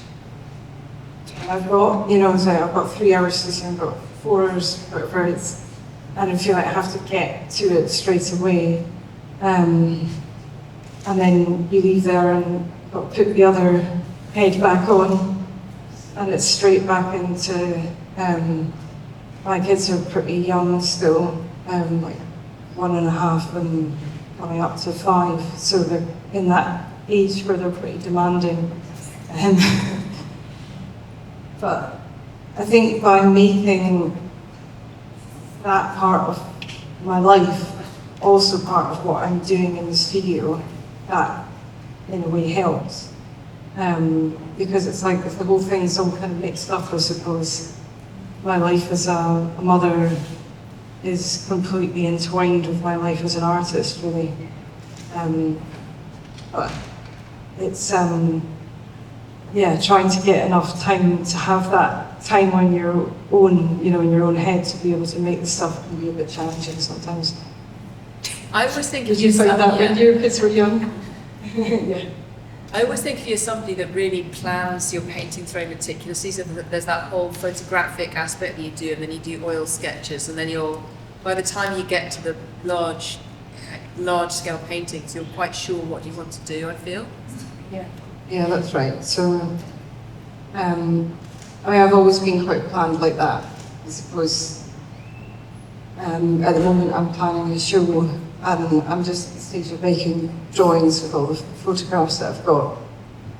I've got. You know, so I've got 3 hours to listen, I've got 4 hours for it, and I feel like I have to get to it straight away. And then you leave there and put the other head back on, and it's straight back into. My kids are pretty young still, like 1.5 and coming up to 5, so they're in that age where they're pretty demanding. But I think by making that part of my life also part of what I'm doing in the studio, that in a way helps. Because it's like if the whole thing's all kind of mixed up, I suppose. My life as a mother is completely entwined with my life as an artist, really. But it's, trying to get enough time to have that time on your own, you know, in your own head to be able to make the stuff can be a bit challenging sometimes. I always think Did you find that when your kids were young? Yeah. I always think of you as somebody that really plans your paintings very meticulously, so that there's that whole photographic aspect that you do, and then you do oil sketches, and then by the time you get to the large scale paintings, you're quite sure what you want to do, I feel. Yeah, that's right. So, I've always been quite planned like that. I suppose at the moment I'm planning a show, and I'm just at the stage of making drawings with all the photographs that I've got.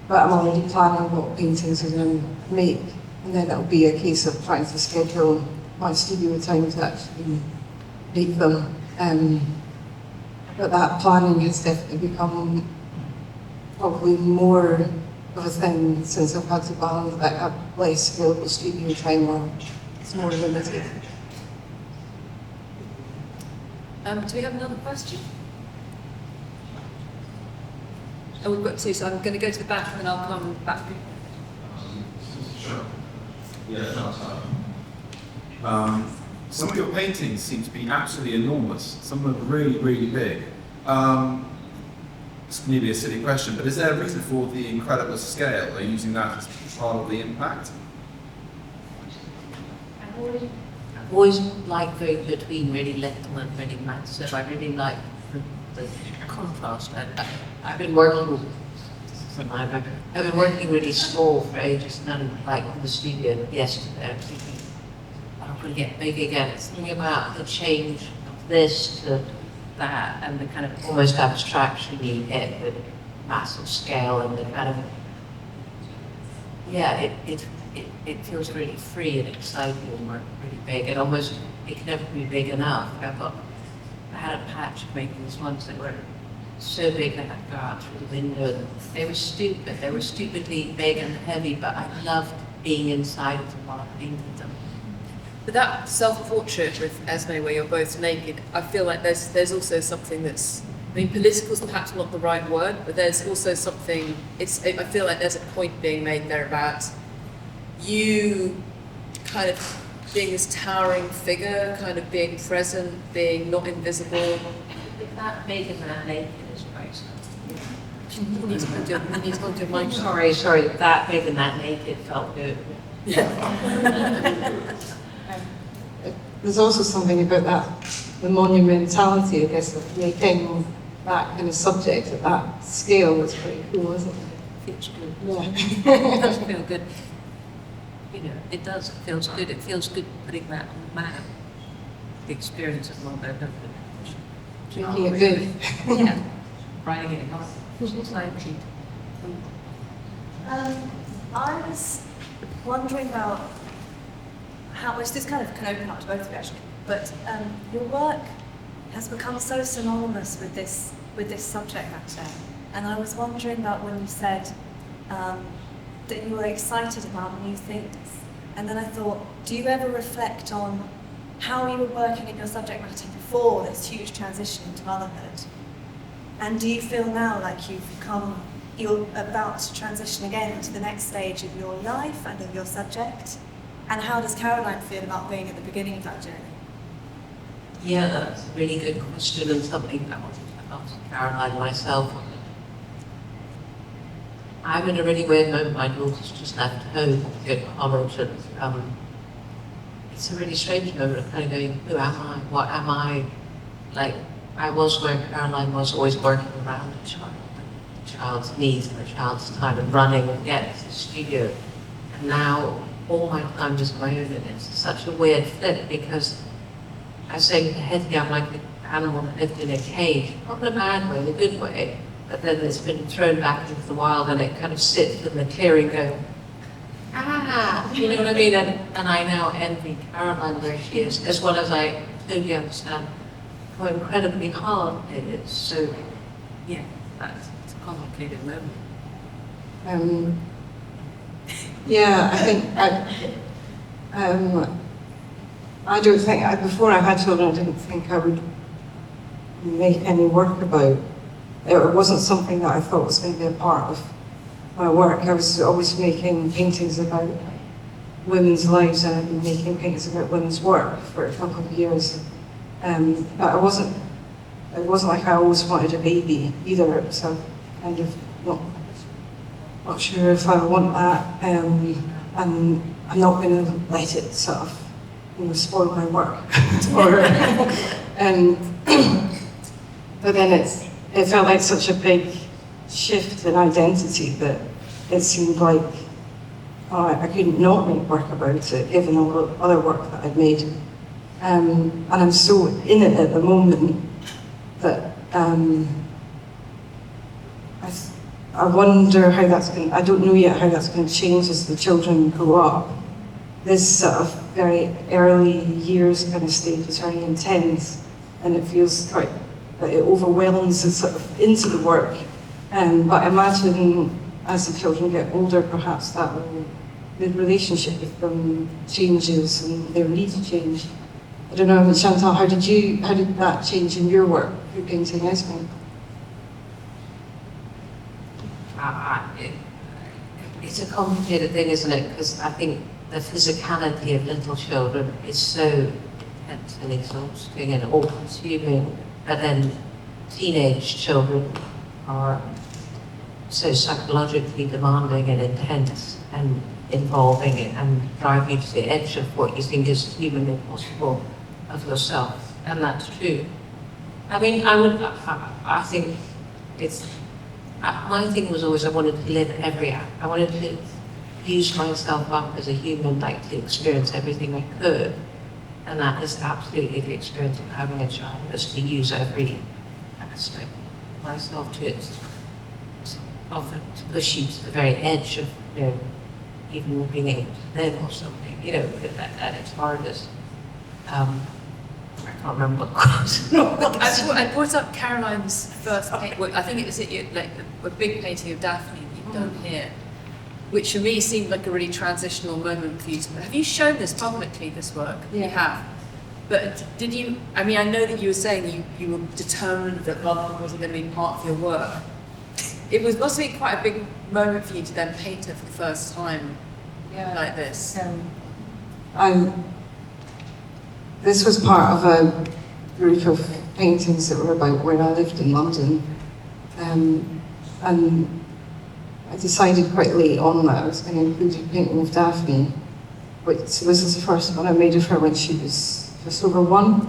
But I'm already planning what paintings I'm going to make, and then it'll be a case of trying to schedule my studio time to actually make them. But that planning has definitely become probably more of a thing since I've had to balance that I have less available studio time, or it's more limited. Do we have another question? Oh, we've got 2, so I'm going to go to the back and then I'll come back. Sure. Yeah, Chantal. Some of your paintings seem to be absolutely enormous. Some of them are really, really big. It's maybe a silly question, but is there a reason for the incredible scale? Are you using that as part of the impact? I've always liked going between really little and really massive. I really like the contrast. I've been working really small for ages, and then like in the studio yesterday, I'm thinking, I'm going to get big again. It's thinking about the change of this to that, and the kind of almost abstraction you get with massive scale, and the kind of, it feels really free and exciting when we're really big, and almost it can never be big enough. I had a patch of making these ones that were so big they had to go out through the window, and they were stupidly big and heavy, but I loved being inside of them while I painted them. But that self-portrait with Esme, where you're both naked, I feel like there's also something that's, I mean, political is perhaps not the right word, but there's also something, I feel like there's a point being made there about you kind of being this towering figure, kind of being present, being not invisible. That big and that naked is great. Sorry, that big and that naked felt good. There's also something about that, the monumentality, I guess, of making that kind of subject at that scale was pretty cool, isn't it? Feels good. Yeah. It does feel good. You know, it does. It feels good. It feels good putting that on the map. The experience of motherhood. Making it good. Yeah. Writing it down. It's like I was wondering about how, which this kind of can open up to both of you actually, but your work has become so synonymous with this subject matter, and I was wondering about when you said that you were excited about new things, and then I thought, do you ever reflect on how you were working in your subject matter before this huge transition into motherhood. And do you feel now like you're about to transition again into the next stage of your life and of your subject? And how does Caroline feel about being at the beginning of that journey? Yeah, that's a really good question, and something I wanted to ask Caroline myself. I'm in a really weird moment. My daughter's just left home to go to college, and it's a really strange moment of kind of going, who am I? What am I? Like, I was where Caroline was, always working around a child's needs and a child's time and running and getting to the studio. And now all my time is my own, and it's such a weird flip, because I was saying to Hettie, I'm like an animal that lived in a cage, not in a bad way, in a good way, but then it's been thrown back into the wild, and it kind of sits in the clearing going, you know what I mean? And I now envy Caroline where she is, as well as I totally understand how incredibly hard it is. So, yeah, it's a complicated moment. Yeah, I think I don't think, before I had children, I didn't think I would make any work about. It wasn't something that I thought was going to be a part of my work. I was always making paintings about women's lives, and I've been making paintings about women's work for a couple of years. But it wasn't like I always wanted a baby either, so kind of not sure if I want that, and I'm not going to let it sort of, spoil my work. But then it felt like such a big shift in identity that it seemed like I couldn't not make work about it, given all the other work that I'd made. And I'm so in it at the moment that I wonder how that's going. I don't know yet how that's going to change as the children grow up. This sort of very early years kind of stage is very intense, and it feels quite that it overwhelms us sort of into the work. But I imagine as the children get older, perhaps the relationship with them changes and their needs change. I don't know, Chantal, how did that change in your work, your painting, Esme? It's a complicated thing, isn't it? Because I think the physicality of little children is so intense and exhausting and all-consuming, but then teenage children are so psychologically demanding and intense and involving and driving you to the edge of what you think is humanly possible of yourself, and that's true. I mean, I think it's, my thing was always I wanted to live every act. I wanted to use myself up as a human, like to experience everything I could. And that is absolutely the experience of having a child, is to use every aspect of myself to push you to the very edge of, even being able to live or something, at its hardest. I can't remember what it was. I brought up Caroline's first painting. I think it was like a big painting of Daphne that you've done here, which for me seemed like a really transitional moment for you. Have you shown this publicly, this work? Yeah. You have. But did you, I mean, I know that you were saying you were determined that motherhood wasn't going to be part of your work. It must be quite a big moment for you to then paint her for the first time like this. This was part of a group of paintings that were about where I lived in London. And I decided quite late on that I was going to include a painting of Daphne, which this is the first one I made of her when she was just over 1.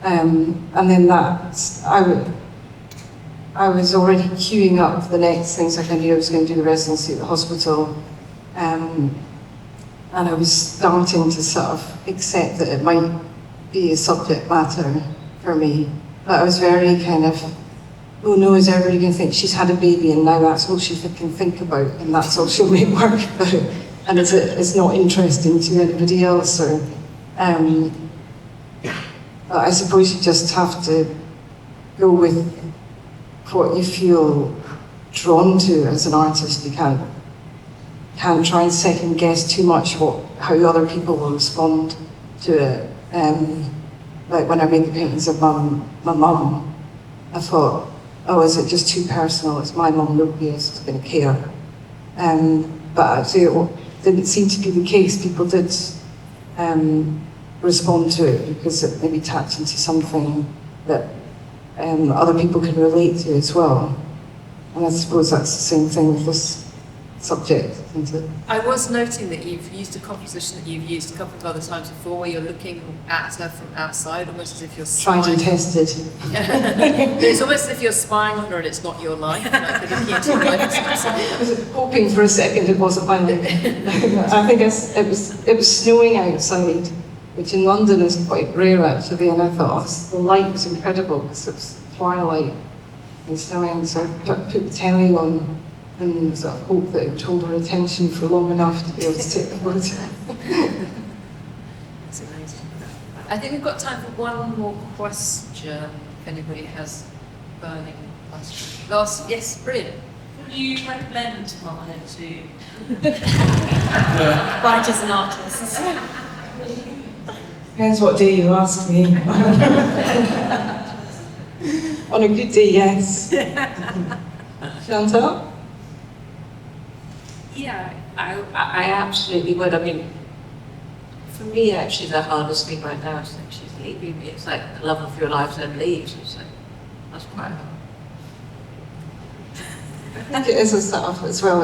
And then I was already queuing up the next things, like I knew I was going to do the residency at the hospital. And I was starting to sort of accept that it might be a subject matter for me. But I was very kind of, oh no, is everybody going to think she's had a baby and now that's all she can think about and that's all she'll make work about? And it's not interesting to anybody else. But I suppose you just have to go with what you feel drawn to as an artist. You can't try and second guess too much how other people will respond to it. Like when I made the paintings of my mum, I thought, oh, is it just too personal? It's my mum, nobody else is going to care. But actually it didn't seem to be the case. People did respond to it because it maybe tapped into something that other people can relate to as well. And I suppose that's the same thing with this subject, isn't it? I was noting that you've used a composition that you've used a couple of other times before, where you're looking at her from outside, almost as if you're Tried spying. and tested. It's almost as if you're spying on her and it's not your life. Like you're looking into your life. I was hoping for a second it wasn't my life. I think it was snowing outside, which in London is quite rare actually, and I thought, oh, the light was incredible because it was twilight and snowing, so I put the telly on and sort of hope that it would hold her attention for long enough to be able to take the photograph. That's amazing. I think we've got time for one more question, if anybody has burning questions. Last, yes, brilliant. Would you recommend motherhood to writers and artists? Depends what day you ask me. On a good day, yes. Chantal? Yeah, I absolutely would. I mean, for me, actually, the hardest thing right now is that she's leaving me. It's like the love of your life then leaves. It's like, that's quite hard. I think it is a stuff as well.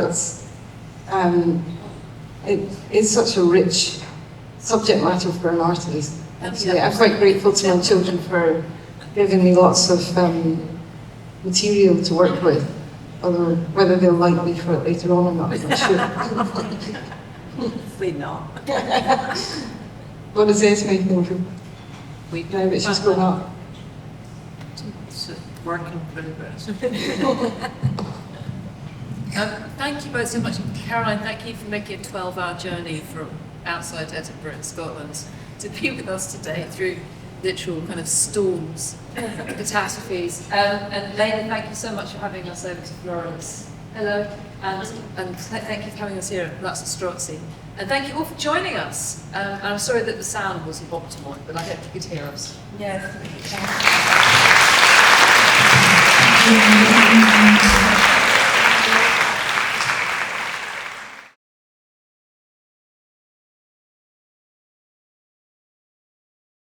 It is such a rich subject matter for an artist. Actually, I'm quite grateful to my children for giving me lots of material to work with. Although whether they'll like me for it later on or not, I'm not sure. Hopefully not. What does Esme think? We Now that she's grown up. It's a work in progress. Thank you both so much. Caroline, thank you for making a 12-hour journey from outside Edinburgh in Scotland to be with us today through literal kind of storms, catastrophes. And Lena, thank you so much for having us over to Florence. Hello. And thank you for having us here at Palazzo Strozzi. And thank you all for joining us. And I'm sorry that the sound wasn't optimal, but I hope you could hear us. Yes.